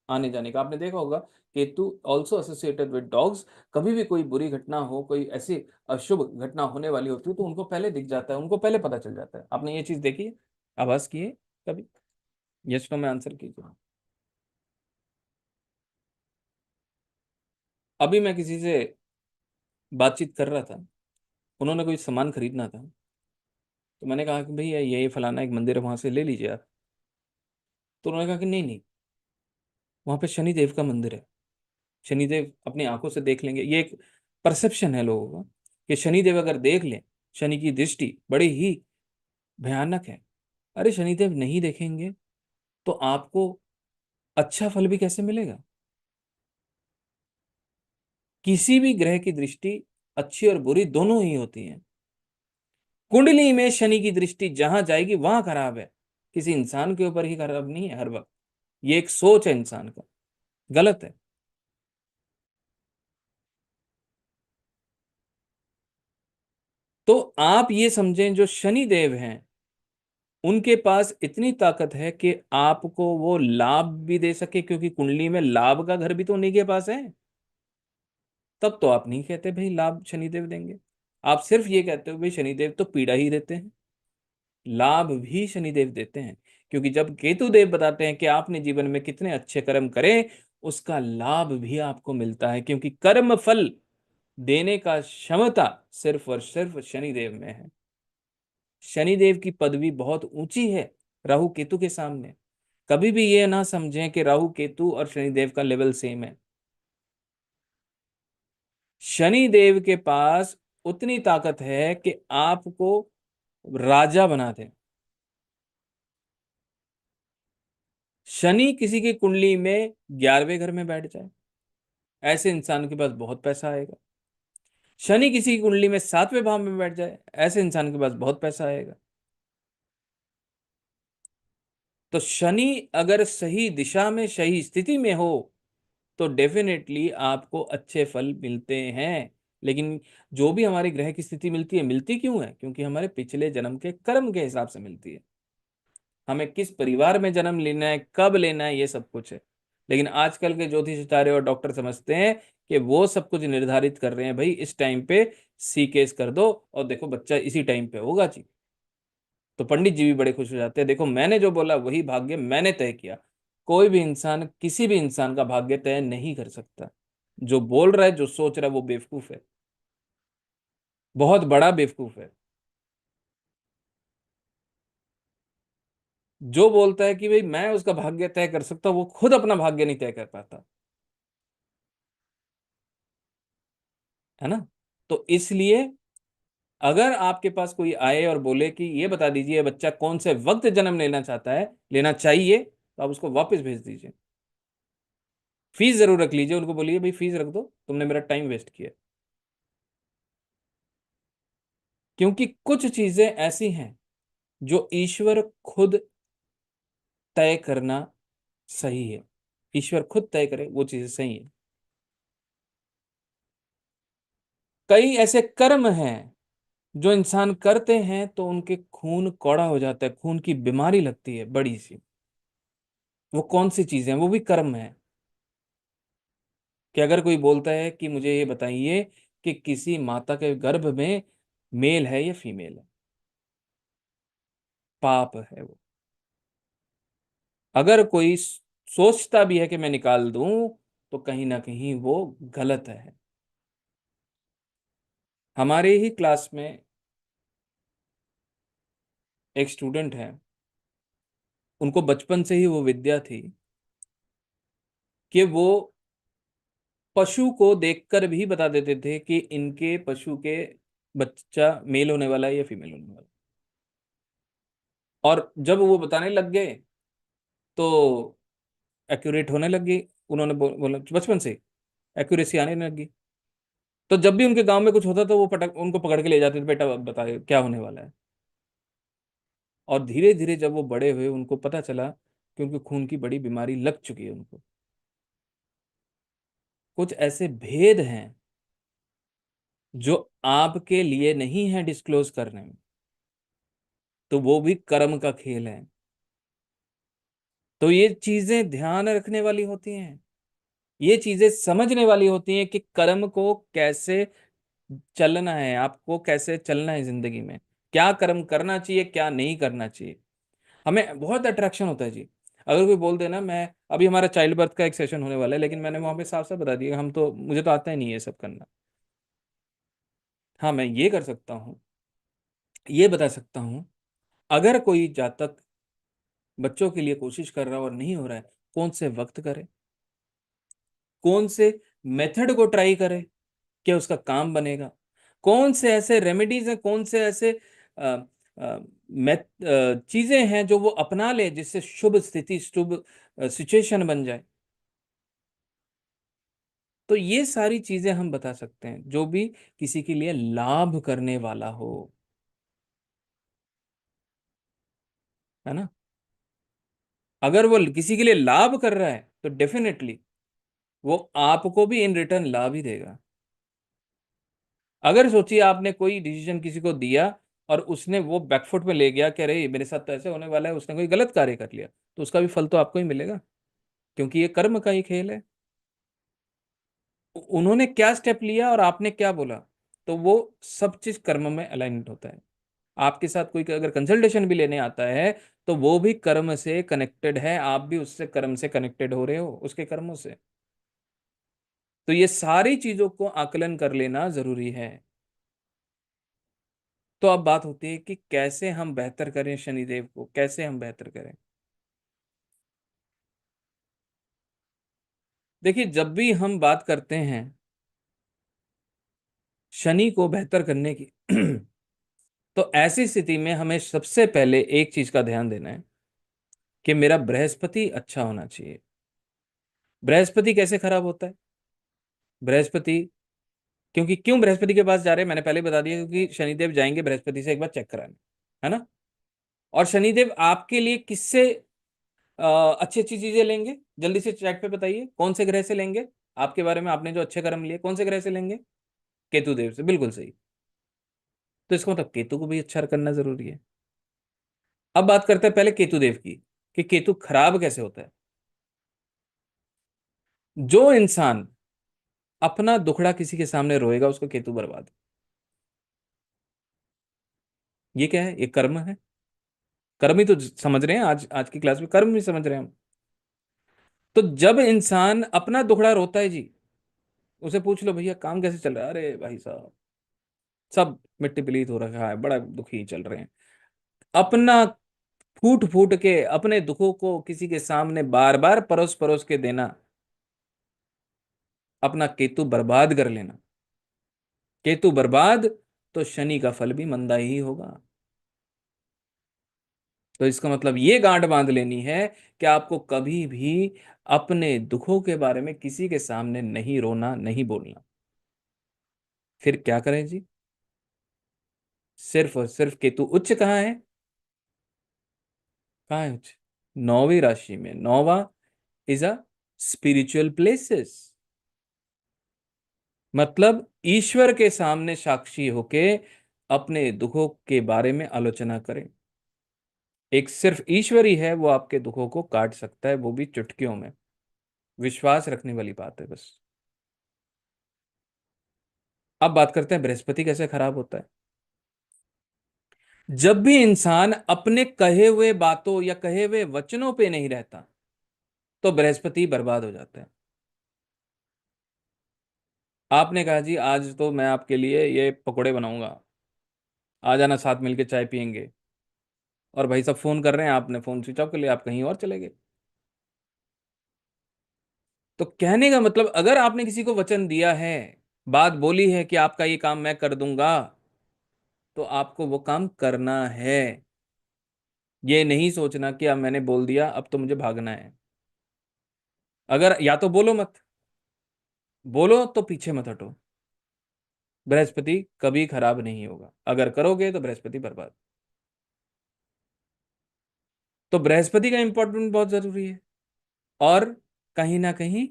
आने जाने का। आपने देखा होगा Ketu also associated with dogs. कभी भी कोई बुरी घटना हो, कोई ऐसी अशुभ घटना होने वाली होती है तो उनको पहले दिख जाता है, उनको पहले पता चल जाता है। आपने ये चीज देखी है, आभास की है कभी? यस नो में आंसर कीजिए। अभी मैं किसी से बातचीत कर रहा था, उन्होंने कोई सामान खरीदना था। तो मैंने कहा कि भैया ये फलाना एक मंदिर है, वहां से ले लीजिए आप। तो उन्होंने कहा कि नहीं नहीं, वहां पे शनिदेव का मंदिर है, शनिदेव अपनी आंखों से देख लेंगे। ये एक परसेप्शन है लोगों का कि शनिदेव अगर देख लें, शनि की दृष्टि बड़ी ही भयानक है। अरे शनिदेव नहीं देखेंगे तो आपको अच्छा फल भी कैसे मिलेगा? किसी भी ग्रह की दृष्टि अच्छी और बुरी दोनों ही होती है। कुंडली में शनि की दृष्टि जहां जाएगी वहां खराब है, किसी इंसान के ऊपर ही खराब नहीं है हर वक्त। ये एक सोच है इंसान का, गलत है। तो आप ये समझें जो शनि देव हैं उनके पास इतनी ताकत है कि आपको वो लाभ भी दे सके, क्योंकि कुंडली में लाभ का घर भी तो उन्हीं के पास है। तब तो आप नहीं कहते भाई लाभ शनिदेव देंगे, आप सिर्फ ये कहते हो भाई शनिदेव तो पीड़ा ही देते हैं। लाभ भी शनिदेव देते हैं, क्योंकि जब केतु देव बताते हैं कि आपने जीवन में कितने अच्छे कर्म करें, उसका लाभ भी आपको मिलता है, क्योंकि कर्म फल देने का क्षमता सिर्फ और सिर्फ शनिदेव में है। शनिदेव की पदवी बहुत ऊंची है राहु केतु के सामने। कभी भी ये ना समझें कि राहु केतु और शनिदेव का लेवल सेम है। शनिदेव के पास उतनी ताकत है कि आपको राजा बना दे। शनि किसी की कुंडली में 11वें घर में बैठ जाए, ऐसे इंसान के पास बहुत पैसा आएगा। शनि किसी की कुंडली में 7वें भाव में बैठ जाए, ऐसे इंसान के पास बहुत पैसा आएगा। तो शनि अगर सही दिशा में सही स्थिति में हो तो डेफिनेटली आपको अच्छे फल मिलते हैं। लेकिन जो भी हमारी ग्रह की स्थिति मिलती है, मिलती क्यों है? क्योंकि हमारे पिछले जन्म के कर्म के हिसाब से मिलती है। हमें किस परिवार में जन्म लेना है, कब लेना है, ये सब कुछ है। लेकिन आजकल के ज्योतिष सितारे और डॉक्टर समझते हैं कि वो सब कुछ निर्धारित कर रहे हैं, भाई इस टाइम पे सी केस कर दो और देखो बच्चा इसी टाइम पे होगा जी। तो पंडित जी भी बड़े खुश हो जाते हैं, देखो मैंने जो बोला वही भाग्य मैंने तय किया। कोई भी इंसान किसी भी इंसान का भाग्य तय नहीं कर सकता। जो बोल रहा है, जो सोच रहा है, वो बेवकूफ है, बहुत बड़ा बेवकूफ है। जो बोलता है कि भाई मैं उसका भाग्य तय कर सकता हूं, वो खुद अपना भाग्य नहीं तय कर पाता, है ना। तो इसलिए अगर आपके पास कोई आए और बोले कि ये बता दीजिए बच्चा कौन से वक्त जन्म लेना चाहता है, लेना चाहिए, तो आप उसको वापस भेज दीजिए। फीस जरूर रख लीजिए, उनको बोलिए भाई फीस रख दो, तुमने मेरा टाइम वेस्ट किया। क्योंकि कुछ चीजें ऐसी हैं जो ईश्वर खुद तय करना सही है। ईश्वर खुद तय करे वो चीजें सही है। कई ऐसे कर्म हैं जो इंसान करते हैं तो उनके खून कौड़ा हो जाता है, खून की बीमारी लगती है बड़ी सी। वो कौन सी चीजें हैं? वो भी कर्म है। कि अगर कोई बोलता है कि मुझे ये बताइए कि किसी माता के गर्भ में मेल है या फीमेल है, पाप है वो। अगर कोई सोचता भी है कि मैं निकाल दूं, तो कहीं ना कहीं वो गलत है। हमारे ही क्लास में एक स्टूडेंट है, उनको बचपन से ही वो विद्या थी कि वो पशु को देखकर भी बता देते थे कि इनके पशु के बच्चा मेल होने वाला है या फीमेल होने वाला है। और जब वो बताने लग गए तो एक्यूरेट होने लगी। उन्होंने बोला बचपन से एक्यूरेसी आने लगी। तो जब भी उनके गांव में कुछ होता तो वो पटक उनको पकड़ के ले जाते थे, बेटा अब बताए क्या होने वाला है। और धीरे धीरे जब वो बड़े हुए उनको पता चला कि उनके खून की बड़ी बीमारी लग चुकी है उनको। कुछ ऐसे भेद हैं जो आपके लिए नहीं है डिस्क्लोज करने में, तो वो भी कर्म का खेल है। तो ये चीजें ध्यान रखने वाली होती हैं, ये चीजें समझने वाली होती हैं कि कर्म को कैसे चलना है, आपको कैसे चलना है जिंदगी में, क्या कर्म करना चाहिए क्या नहीं करना चाहिए। हमें बहुत अट्रैक्शन होता है जी। अगर कोई बोल देना, मैं अभी हमारा चाइल्ड बर्थ का एक सेशन होने वाला है, लेकिन मैंने वहां पे साफ साफ बता दिया हम तो मुझे तो आता ही नहीं है ये सब करना। हाँ मैं ये कर सकता हूँ, ये बता सकता हूँ। अगर कोई जातक बच्चों के लिए कोशिश कर रहा है और नहीं हो रहा है, कौन से वक्त करे, कौन से मेथड को ट्राई करे, क्या उसका काम बनेगा, कौन से ऐसे रेमेडीज हैं, कौन से ऐसे चीजें हैं जो वो अपना ले जिससे शुभ स्थिति शुभ सिचुएशन बन जाए। तो ये सारी चीजें हम बता सकते हैं जो भी किसी के लिए लाभ करने वाला हो, है ना। अगर वो किसी के लिए लाभ कर रहा है तो डेफिनेटली वो आपको भी इन रिटर्न लाभ ही देगा। अगर सोचिए आपने कोई डिसीजन किसी को दिया और उसने वो बैकफुट में ले गया कि अरे मेरे साथ तो ऐसे होने वाला है, उसने कोई गलत कार्य कर लिया, तो उसका भी फल तो आपको ही मिलेगा, क्योंकि ये कर्म का ही खेल है। उन्होंने क्या स्टेप लिया और आपने क्या बोला, तो वो सब चीज कर्म में अलाइनमेंट होता है। आपके साथ कोई अगर कंसल्टेशन भी लेने आता है तो वो भी कर्म से कनेक्टेड है, आप भी उससे कर्म से कनेक्टेड हो रहे हो उसके कर्मों से। तो ये सारी चीजों को आकलन कर लेना जरूरी है। तो अब बात होती है कि कैसे हम बेहतर करें, शनिदेव को कैसे हम बेहतर करें। देखिए जब भी हम बात करते हैं शनि को बेहतर करने की तो ऐसी स्थिति में हमें सबसे पहले एक चीज का ध्यान देना है कि मेरा बृहस्पति अच्छा होना चाहिए। बृहस्पति कैसे खराब होता है? बृहस्पति, क्योंकि क्यों बृहस्पति के पास जा रहे हैं मैंने पहले बता दिया, क्योंकि शनिदेव जाएंगे बृहस्पति से एक बार चेक कराने, है ना। और शनिदेव आपके लिए किससे अच्छी अच्छी चीजें लेंगे? जल्दी से चैट पे बताइए कौन से ग्रह से लेंगे? आपके बारे में आपने जो अच्छे कर्म लिए कौन से ग्रह से लेंगे? केतु देव से, बिल्कुल सही। तो इसका मतलब केतु को भी अच्छा करना जरूरी है। अब बात करते हैं पहले केतु देव की, कि केतु खराब कैसे होता है। जो इंसान अपना दुखड़ा किसी के सामने रोएगा उसको केतु बर्बाद। ये क्या है? ये कर्म है। कर्म ही तो समझ रहे हैं, आज आज की क्लास में कर्म भी समझ रहे हैं हम। तो जब इंसान अपना दुखड़ा रोता है जी, उसे पूछ लो भैया काम कैसे चल रहा है, अरे भाई साहब सब मिट्टी पलीत हो रखा है, बड़ा दुखी चल रहे हैं। अपना फूट फूट के अपने दुखों को किसी के सामने बार बार परोस परोस के देना, अपना केतु बर्बाद कर लेना। केतु बर्बाद तो शनि का फल भी मंदा ही होगा। तो इसका मतलब ये गांठ बांध लेनी है कि आपको कभी भी अपने दुखों के बारे में किसी के सामने नहीं रोना, नहीं बोलना। फिर क्या करें जी? सिर्फ और सिर्फ केतु उच्च कहाँ है? कहाँ है उच्च? 9वीं राशि में। 9वां इज अ स्पिरिचुअल प्लेसेस, मतलब ईश्वर के सामने साक्षी होके अपने दुखों के बारे में आलोचना करें। एक सिर्फ ईश्वर ही है वो आपके दुखों को काट सकता है, वो भी चुटकियों में। विश्वास रखने वाली बात है बस। अब बात करते हैं बृहस्पति कैसे खराब होता है। जब भी इंसान अपने कहे हुए बातों या कहे हुए वचनों पे नहीं रहता तो बृहस्पति बर्बाद हो जाता है। आपने कहा जी आज तो मैं आपके लिए ये पकोड़े बनाऊंगा, आ जाना साथ मिलके चाय पियेंगे, और भाई सब फोन कर रहे हैं, आपने फोन स्विच ऑफ कर लिया, आप कहीं और चले गए। तो कहने का मतलब अगर आपने किसी को वचन दिया है, बात बोली है कि आपका ये काम मैं कर दूंगा, तो आपको वो काम करना है। ये नहीं सोचना कि अब मैंने बोल दिया अब तो मुझे भागना है। अगर या तो बोलो मत, बोलो तो पीछे मत हटो। बृहस्पति कभी खराब नहीं होगा, अगर करोगे तो बृहस्पति बर्बाद। तो बृहस्पति का इंपॉर्टेंट बहुत जरूरी है। और कहीं ना कहीं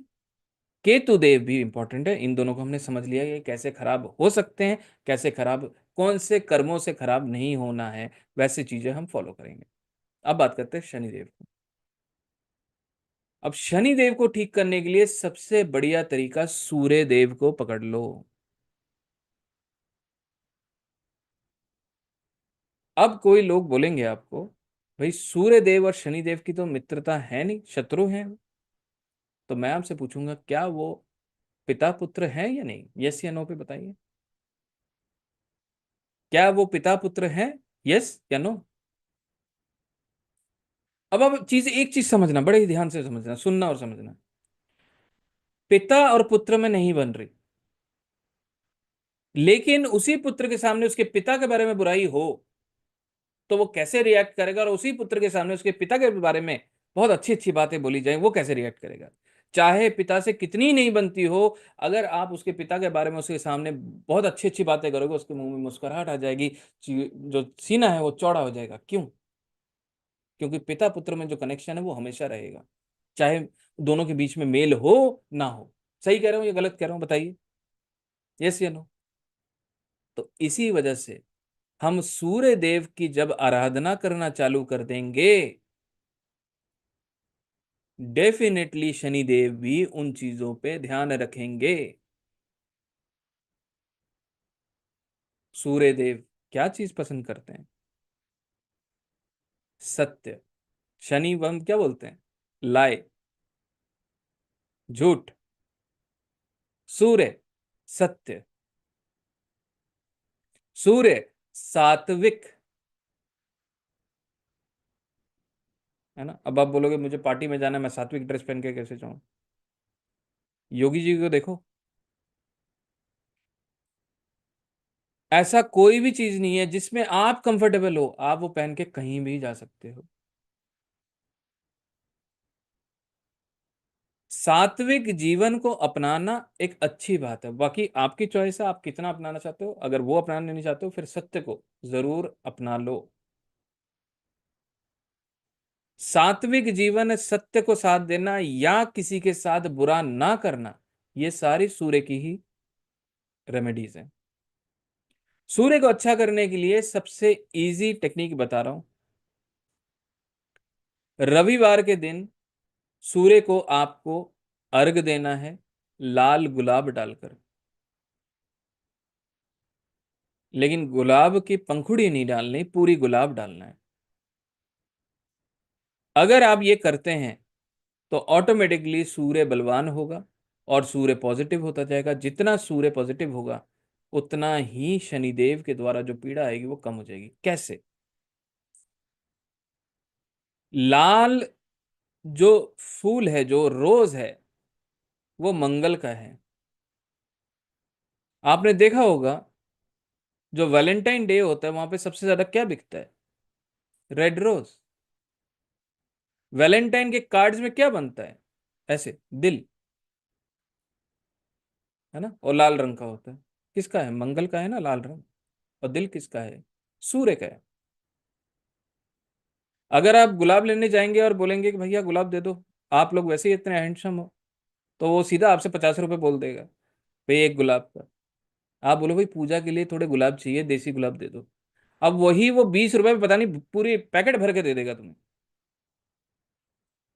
केतु देव भी इंपॉर्टेंट है। इन दोनों को हमने समझ लिया ये कैसे खराब हो सकते हैं, कैसे खराब, कौन से कर्मों से खराब नहीं होना है, वैसी चीजें हम फॉलो करेंगे। अब बात करते हैं शनिदेव को। अब शनिदेव को ठीक करने के लिए सबसे बढ़िया तरीका सूर्य देव को पकड़ लो। अब कोई लोग बोलेंगे आपको भाई सूर्य देव और शनिदेव की तो मित्रता है नहीं, शत्रु हैं। तो मैं आपसे पूछूंगा क्या वो पिता पुत्र है या नहीं? यस या नो पे बताइए। क्या वो पिता पुत्र है? यस या नो? अब चीज एक चीज समझना, बड़े ही ध्यान से समझना, सुनना और समझना। पिता और पुत्र में नहीं बन रही, लेकिन उसी पुत्र के सामने उसके पिता के बारे में बुराई हो तो वो कैसे रिएक्ट करेगा, और उसी पुत्र के सामने उसके पिता के बारे में बहुत अच्छी अच्छी बातें बोली जाए वो कैसे रिएक्ट करेगा। चाहे पिता से कितनी नहीं बनती हो, अगर आप उसके पिता के बारे में उसके सामने बहुत अच्छी अच्छी बातें करोगे उसके मुंह में मुस्कुराहट आ जाएगी, जो सीना है वो चौड़ा हो जाएगा। क्यों? क्योंकि पिता पुत्र में जो कनेक्शन है वो हमेशा रहेगा, चाहे दोनों के बीच में मेल हो ना हो। सही कह रहा हूं या गलत कह रहा हूं बताइए? यस या नो? तो इसी वजह से हम सूर्य देव की जब आराधना करना चालू कर देंगे, डेफिनेटली शनिदेव भी उन चीजों पे ध्यान रखेंगे। सूर्य देव क्या चीज पसंद करते हैं? सत्य। शनि हम क्या बोलते हैं? लाए, झूठ। सूर्य सत्य। सूर्य सात्विक। है ना? अब आप बोलोगे मुझे पार्टी में जाना है, मैं सात्विक ड्रेस पहन के कैसे जाऊं? योगी जी को देखो, ऐसा कोई भी चीज नहीं है जिसमें आप कंफर्टेबल हो, आप वो पहन के कहीं भी जा सकते हो। सात्विक जीवन को अपनाना एक अच्छी बात है, बाकी आपकी चॉइस है आप कितना अपनाना चाहते हो। अगर वो अपनाना नहीं चाहते हो फिर सत्य को जरूर अपना लो। सात्विक जीवन सत्य को साथ देना या किसी के साथ बुरा ना करना, ये सारी सूर्य की ही रेमेडीज हैं। सूर्य को अच्छा करने के लिए सबसे इजी टेक्निक बता रहा हूं। रविवार के दिन सूर्य को आपको अर्घ देना है, लाल गुलाब डालकर। लेकिन गुलाब की पंखुड़ी नहीं डालनी, पूरी गुलाब डालना है। अगर आप ये करते हैं तो ऑटोमेटिकली सूर्य बलवान होगा और सूर्य पॉजिटिव होता जाएगा। जितना सूर्य पॉजिटिव होगा उतना ही शनिदेव के द्वारा जो पीड़ा आएगी वो कम हो जाएगी। कैसे? लाल जो फूल है, जो रोज है, वो मंगल का है। आपने देखा होगा जो वैलेंटाइन डे होता है वहां पे सबसे ज्यादा क्या बिकता है? Red rose. वैलेंटाइन के कार्ड्स में क्या बनता है? ऐसे दिल, है ना, और लाल रंग का होता है। किसका है? मंगल का है ना लाल रंग। और दिल किसका है? सूर्य का है। अगर आप गुलाब लेने जाएंगे और बोलेंगे कि भैया गुलाब दे दो, आप लोग वैसे ही इतने हैंडसम हो, तो वो सीधा आपसे 50 रुपए बोल देगा, भाई एक गुलाब का। आप बोलो भाई पूजा के लिए थोड़े गुलाब चाहिए, देसी गुलाब दे दो, अब वही वो 20 रुपए में पता नहीं पूरी पैकेट भर के दे देगा तुम्हें,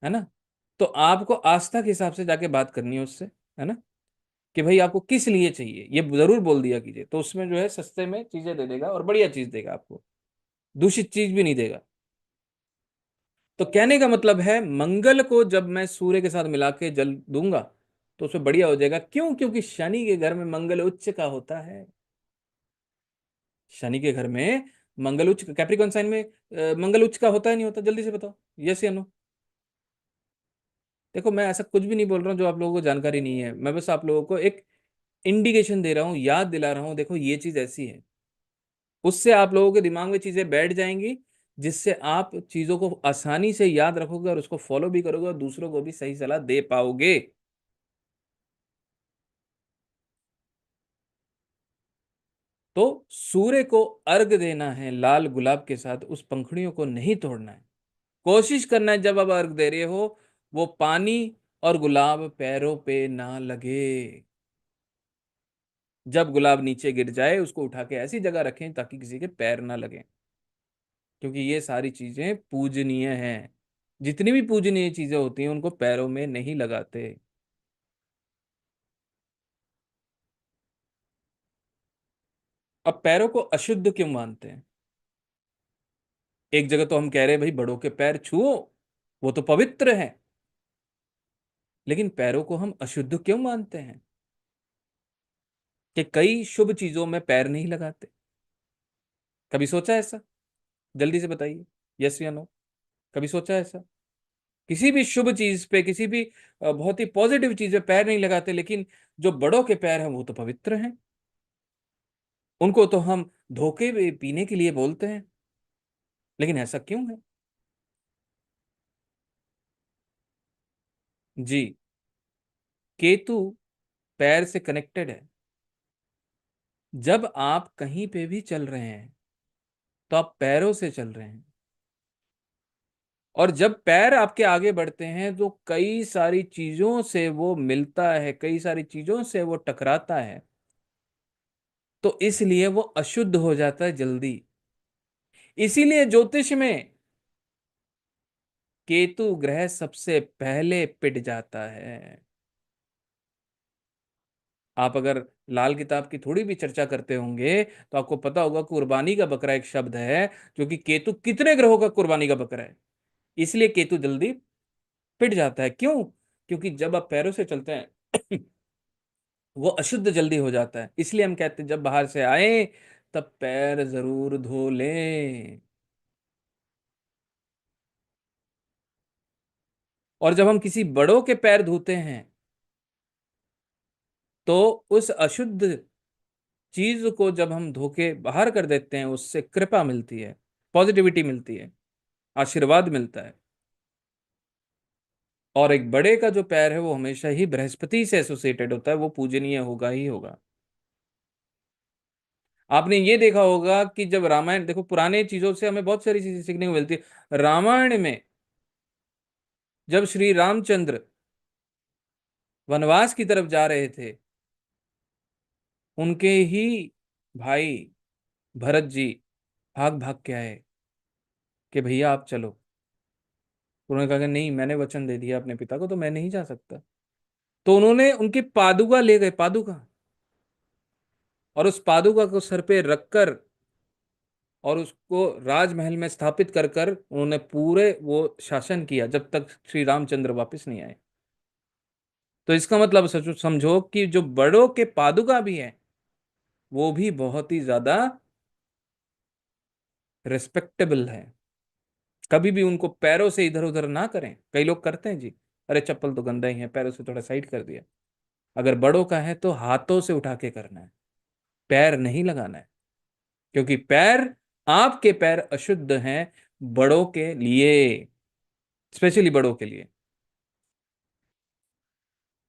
है ना। तो आपको आस्था के हिसाब से जाके बात करनी है उससे, है ना, कि भाई आपको किस लिए चाहिए ये जरूर बोल दिया कीजिए, तो उसमें जो है सस्ते में चीजें दे देगा और बढ़िया चीज देगा आपको, दूषित चीज भी नहीं देगा। तो कहने का मतलब है मंगल को जब मैं सूर्य के साथ मिला के जल दूंगा तो उसमें बढ़िया हो जाएगा। क्यों? क्योंकि शनि के घर में मंगल उच्च का होता है। शनि के घर में मंगल उच्च, कैप्रिकॉन साइन में मंगल उच्च का होता है नहीं होता? जल्दी से बताओ, यस या नो। देखो मैं ऐसा कुछ भी नहीं बोल रहा हूँ जो आप लोगों को जानकारी नहीं है, मैं बस आप लोगों को एक इंडिकेशन दे रहा हूँ, याद दिला रहा हूँ, देखो ये चीज ऐसी है। उससे आप लोगों के दिमाग में चीजें बैठ जाएंगी, जिससे आप चीजों को आसानी से याद रखोगे और उसको फॉलो भी करोगे और दूसरों को भी सही सलाह दे पाओगे। तो सूर्य को अर्घ देना है लाल गुलाब के साथ, उस पंखुड़ियों को नहीं तोड़ना है। कोशिश करना है जब आप अर्घ दे रहे हो वो पानी और गुलाब पैरों पे ना लगे। जब गुलाब नीचे गिर जाए उसको उठा के ऐसी जगह रखें ताकि किसी के पैर ना लगे, क्योंकि ये सारी चीजें पूजनीय हैं। जितनी भी पूजनीय चीजें होती हैं उनको पैरों में नहीं लगाते। अब पैरों को अशुद्ध क्यों मानते हैं? एक जगह तो हम कह रहे हैं भाई बड़ों के पैर छुओ, वो तो पवित्र है, लेकिन पैरों को हम अशुद्ध क्यों मानते हैं? कि कई शुभ चीजों में पैर नहीं लगाते। कभी सोचा है ऐसा? जल्दी से बताइए, यस या नो। कभी सोचा है ऐसा? किसी भी शुभ चीज पे, किसी भी बहुत ही पॉजिटिव चीज पे पैर नहीं लगाते, लेकिन जो बड़ों के पैर हैं वो तो पवित्र हैं। उनको तो हम धोखे में पीने के लिए बोलते हैं, लेकिन ऐसा क्यों है? जी, केतु पैर से कनेक्टेड है। जब आप कहीं पे भी चल रहे हैं तो आप पैरों से चल रहे हैं, और जब पैर आपके आगे बढ़ते हैं तो कई सारी चीजों से वो मिलता है, कई सारी चीजों से वो टकराता है, तो इसलिए वो अशुद्ध हो जाता है जल्दी। इसीलिए ज्योतिष में केतु ग्रह सबसे पहले पिट जाता है। आप अगर लाल किताब की थोड़ी भी चर्चा करते होंगे तो आपको पता होगा कुर्बानी का बकरा एक शब्द है, जो कि केतु कितने ग्रहों का कुर्बानी का बकरा है। इसलिए केतु जल्दी पिट जाता है। क्यों? क्योंकि जब आप पैरों से चलते हैं वो अशुद्ध जल्दी हो जाता है। इसलिए हम कहते हैं जब बाहर से आए तब पैर जरूर धो लें। और जब हम किसी बड़ों के पैर धोते हैं तो उस अशुद्ध चीज को जब हम धो के बाहर कर देते हैं उससे कृपा मिलती है, पॉजिटिविटी मिलती है, आशीर्वाद मिलता है। और एक बड़े का जो पैर है वो हमेशा ही बृहस्पति से एसोसिएटेड होता है, वो पूजनीय होगा ही होगा। आपने ये देखा होगा कि जब रामायण, देखो पुराने चीजों से हमें बहुत सारी चीजें सीखने को मिलती है। रामायण में जब श्री रामचंद्र वनवास की तरफ जा रहे थे, उनके ही भाई भरत जी भाग भाग के आए कि भैया आप चलो। उन्होंने कहा कि नहीं, मैंने वचन दे दिया अपने पिता को तो मैं नहीं जा सकता। तो उन्होंने उनकी पादुका ले गए, पादुका, और उस पादुका को सर पे रखकर और उसको राजमहल में स्थापित कर कर उन्होंने पूरे वो शासन किया जब तक श्री रामचंद्र वापस नहीं आए। तो इसका मतलब सोचो, समझो कि जो बड़ों के पादुका भी है वो भी बहुत ही ज्यादा रिस्पेक्टेबल है। कभी भी उनको पैरों से इधर उधर ना करें। कई लोग करते हैं जी, अरे चप्पल तो गंदा ही है, पैरों से थोड़ा साइड कर दिया। अगर बड़ों का है तो हाथों से उठा के करना है, पैर नहीं लगाना है। क्योंकि पैर, आपके पैर अशुद्ध हैं बड़ों के लिए, स्पेशली बड़ों के लिए।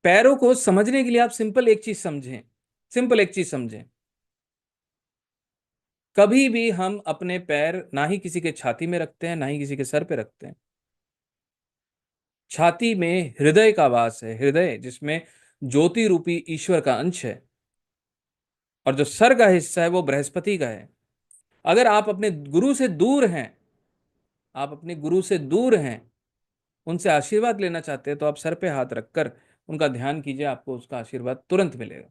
पैरों को समझने के लिए आप सिंपल एक चीज समझें, सिंपल एक चीज समझें। कभी भी हम अपने पैर ना ही किसी के छाती में रखते हैं ना ही किसी के सर पे रखते हैं। छाती में हृदय का वास है, हृदय जिसमें ज्योति रूपी ईश्वर का अंश है। और जो सर का हिस्सा है वो बृहस्पति का है। अगर आप अपने गुरु से दूर हैं, आप अपने गुरु से दूर हैं, उनसे आशीर्वाद लेना चाहते हैं, तो आप सर पे हाथ रखकर उनका ध्यान कीजिए, आपको उसका आशीर्वाद तुरंत मिलेगा।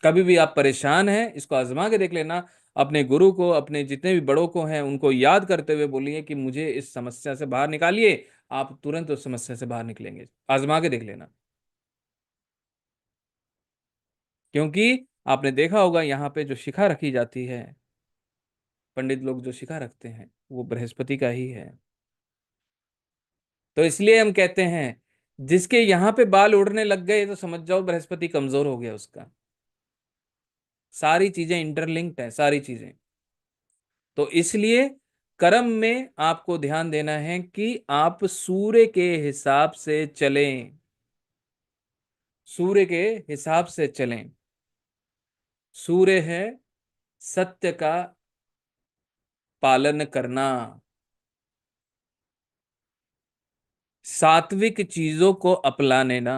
कभी भी आप परेशान हैं, इसको आजमा के देख लेना। अपने गुरु को, अपने जितने भी बड़ों को हैं उनको याद करते हुए बोलिए कि मुझे इस समस्या से बाहर निकालिए। आप तुरंत उस समस्या से बाहर निकलेंगे। आजमा के देख लेना। क्योंकि आपने देखा होगा यहाँ पे जो शिखा रखी जाती है, पंडित लोग जो शिखा रखते हैं वो बृहस्पति का ही है। तो इसलिए हम कहते हैं जिसके यहाँ पे बाल उड़ने लग गए तो समझ जाओ बृहस्पति कमजोर हो गया उसका। सारी चीजें इंटरलिंक्ड है, सारी चीजें। तो इसलिए कर्म में आपको ध्यान देना है कि आप सूर्य के हिसाब से चलें, सूर्य के हिसाब से चलें। सूर्य है सत्य का पालन करना, सात्विक चीजों को अपनाने ना,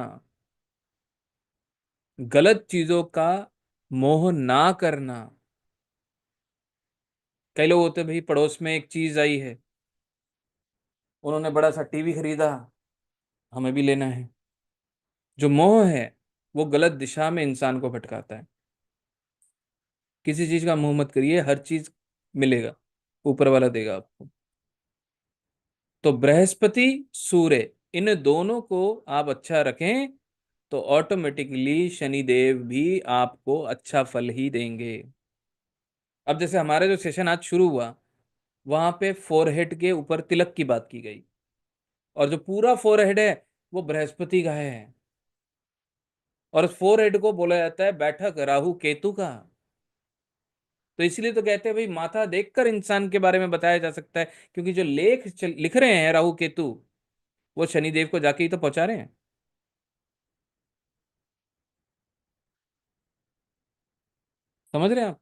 गलत चीजों का मोह ना करना। कई लोग होते हैं, भाई पड़ोस में एक चीज आई है, उन्होंने बड़ा सा टीवी खरीदा, हमें भी लेना है। जो मोह है वो गलत दिशा में इंसान को भटकाता है। किसी चीज का मोह मत करिए, हर चीज मिलेगा, ऊपर वाला देगा आपको। तो बृहस्पति, सूर्य, इन दोनों को आप अच्छा रखें तो ऑटोमेटिकली शनिदेव भी आपको अच्छा फल ही देंगे। अब जैसे हमारे जो सेशन आज शुरू हुआ, वहां पे फोरहेड के ऊपर तिलक की बात की गई। और जो पूरा फोरहेड है वो बृहस्पति का है। और फोरहेड को बोला जाता है बैठक राहु केतु का। तो इसलिए तो कहते हैं भाई माथा देखकर इंसान के बारे में बताया जा सकता है। क्योंकि जो लिख रहे हैं राहु केतु, वो शनिदेव को जाके ही तो पहुंचा रहे हैं। समझ रहे हैं आप?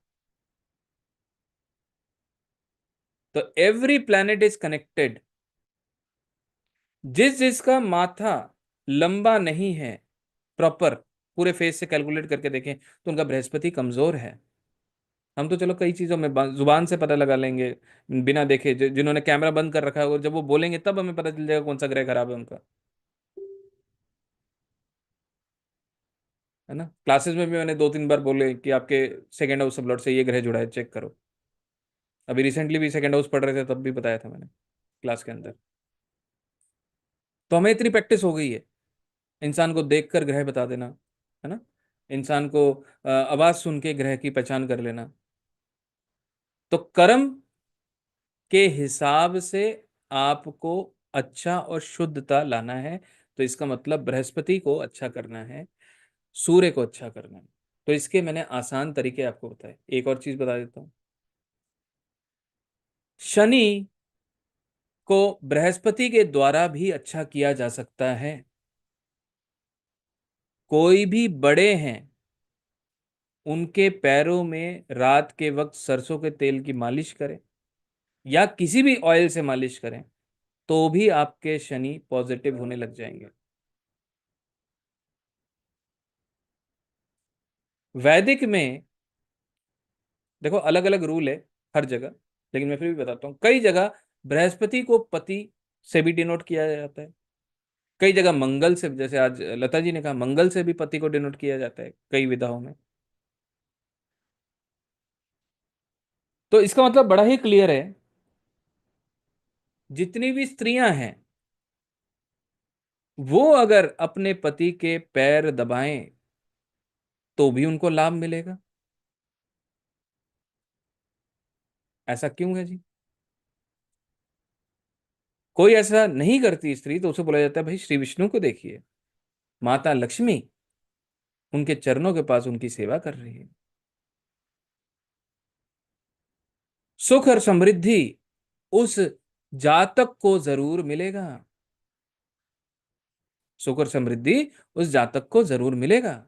तो एवरी प्लैनेट इज कनेक्टेड। जिस जिसका माथा लंबा नहीं है प्रॉपर, पूरे फेस से कैलकुलेट करके देखें तो उनका बृहस्पति कमजोर है। हम तो चलो कई चीजों में जुबान से पता लगा लेंगे, बिना देखे। जिन्होंने कैमरा बंद कर रखा है, और जब वो बोलेंगे तब हमें पता चल जाएगा कौन सा ग्रह खराब है उनका। है ना? क्लासेस में भी मैंने 2-3 बार बोले कि आपके सेकेंड हाउस सब लॉर्ड से ये ग्रह जुड़ा है, चेक करो। अभी रिसेंटली भी सेकेंड हाउस पढ़ रहे थे तब भी बताया था मैंने क्लास के अंदर। तो हमें इतनी प्रैक्टिस हो गई है इंसान को देखकर ग्रह बता देना। है ना? इंसान को आवाज सुन के ग्रह की पहचान कर लेना। तो कर्म के हिसाब से आपको अच्छा और शुद्धता लाना है। तो इसका मतलब बृहस्पति को अच्छा करना है, सूर्य को अच्छा करना है। तो इसके मैंने आसान तरीके आपको बताए। एक और चीज बता देता हूं। शनि को बृहस्पति के द्वारा भी अच्छा किया जा सकता है। कोई भी बड़े हैं, उनके पैरों में रात के वक्त सरसों के तेल की मालिश करें या किसी भी ऑयल से मालिश करें तो भी आपके शनि पॉजिटिव होने लग जाएंगे। वैदिक में देखो अलग अलग रूल है हर जगह, लेकिन मैं फिर भी बताता हूँ। कई जगह बृहस्पति को पति से भी डिनोट किया जाता है। कई जगह मंगल से, जैसे आज लता जी ने कहा, मंगल से भी पति को डिनोट किया जाता है कई विधाओं में। तो इसका मतलब बड़ा ही क्लियर है। जितनी भी स्त्रियां हैं वो अगर अपने पति के पैर दबाएं तो भी उनको लाभ मिलेगा। ऐसा क्यों है जी? कोई ऐसा नहीं करती स्त्री तो उसे बोला जाता है भाई श्री विष्णु को देखिए, माता लक्ष्मी उनके चरणों के पास उनकी सेवा कर रही है। सुख और समृद्धि उस जातक को जरूर मिलेगा। सुख और समृद्धि उस जातक को जरूर मिलेगा।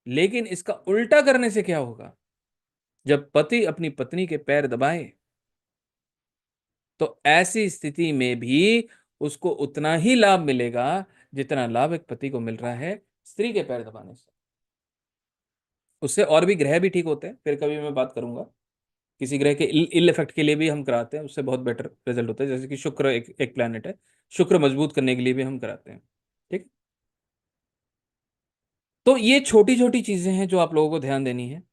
लेकिन इसका उल्टा करने से क्या होगा? जब पति अपनी पत्नी के पैर दबाए तो ऐसी स्थिति में भी उसको उतना ही लाभ मिलेगा जितना लाभ एक पति को मिल रहा है स्त्री के पैर दबाने से। उससे और भी ग्रह भी ठीक होते हैं, फिर कभी मैं बात करूंगा। किसी ग्रह के इल इफेक्ट के लिए भी हम कराते हैं, उससे बहुत बेटर रिजल्ट होता है। जैसे कि शुक्र एक प्लैनेट है, शुक्र मजबूत करने के लिए भी हम कराते हैं। ठीक। तो ये छोटी छोटी चीजें हैं जो आप लोगों को ध्यान देनी है।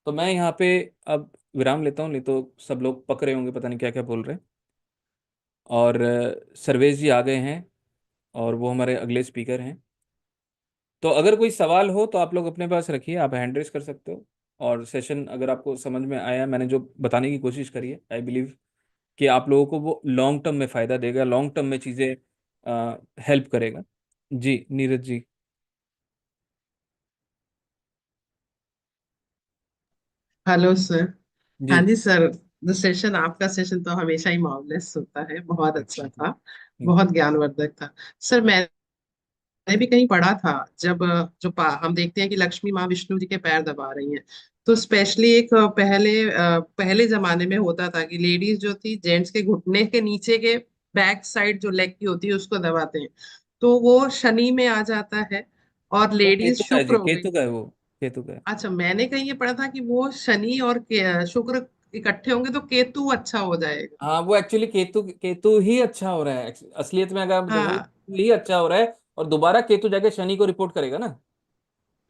तो मैं यहाँ पे अब विराम लेता हूँ, नहीं तो सब लोग पक रहे होंगे, पता नहीं क्या क्या बोल रहे हैं। और सर्वेश जी आ गए हैं और वो हमारे अगले स्पीकर हैं। तो अगर कोई सवाल हो तो आप लोग अपने पास रखिए, आप हैंड रेस कर सकते हो। और सेशन अगर आपको समझ में आया, मैंने जो बताने की कोशिश करी है, आई बिलीव कि आप लोगों को वो लॉन्ग टर्म में फ़ायदा देगा, लॉन्ग टर्म में चीज़ें हेल्प करेगा। जी नीरज जी। Hello sir. जी। हाँ जी सर। द सेशन, आपका सेशन तो हमेशा ही मार्वलेस होता है, बहुत अच्छा थैंक यू। था। थैंक बहुत ज्ञानवर्धक था। सर मैंने भी कहीं पढ़ा था, जब हम देखते हैं कि लक्ष्मी माँ विष्णु जी के पैर दबा रही हैं, तो स्पेशली एक पहले जमाने में होता था कि लेडीज जो थी जेंट्स के घुटने के नीचे के बैक साइड जो लेग की होती है उसको दबाते हैं, तो वो शनि में आ जाता है और वो लेडीज केतु का है शुक्र जी, हो गई। केतु का है वो। केतु का है। अच्छा, मैंने कहीं ये पढ़ा था कि वो शनि और शुक्र इकट्ठे होंगे तो केतु अच्छा हो जाएगा। हाँ, वो एक्चुअली केतु केतु ही अच्छा हो रहा है। असलियत में अगर आप देखोगे हाँ। केतु ही अच्छा हो रहा है। और दोबारा केतु जाके शनि को रिपोर्ट करेगा ना।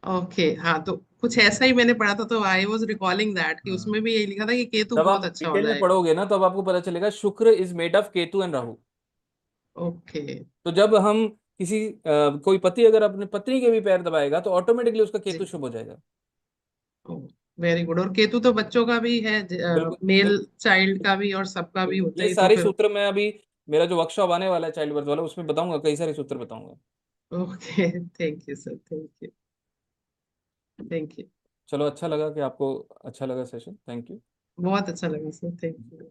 ओके, हाँ, तो कुछ ऐसा ही मैंने पढ़ा था, तो आई वॉज रिकॉलिंग दैट कि हाँ। उसमें भी यही लिखा था कि केतु जब बहुत आप अच्छा हो डिटेल में जाएगा। पढ़ोगे ना तो अब आपको पता चलेगा शुक्र is made of Ketu and Rahu. Okay. तो जब हम किसी कोई पति अगर अपने पत्नी के भी पैर दबाएगा तो ऑटोमेटिकली उसका केतु जी। शुभ हो जाएगा। Very good. और केतु तो बच्चों का भी है, बिल्कुल मेल बिल्कुल। चाइल्ड का भी और सबका भी बिल्कुल होते ये हैं, तो सारे फिर। सूत्र मैं अभी, मेरा जो वर्कशॉप आने वाला है चाइल्ड बर्थ वाला, उसमें बताऊंगा, कई सारे सूत्र बताऊंगा। Okay. Thank you sir, thank you. Thank you. चलो, अच्छा लगा कि आपको अच्छा लगा सेशन। Thank you. बहुत अच्छा लगा सर, थैंक यू।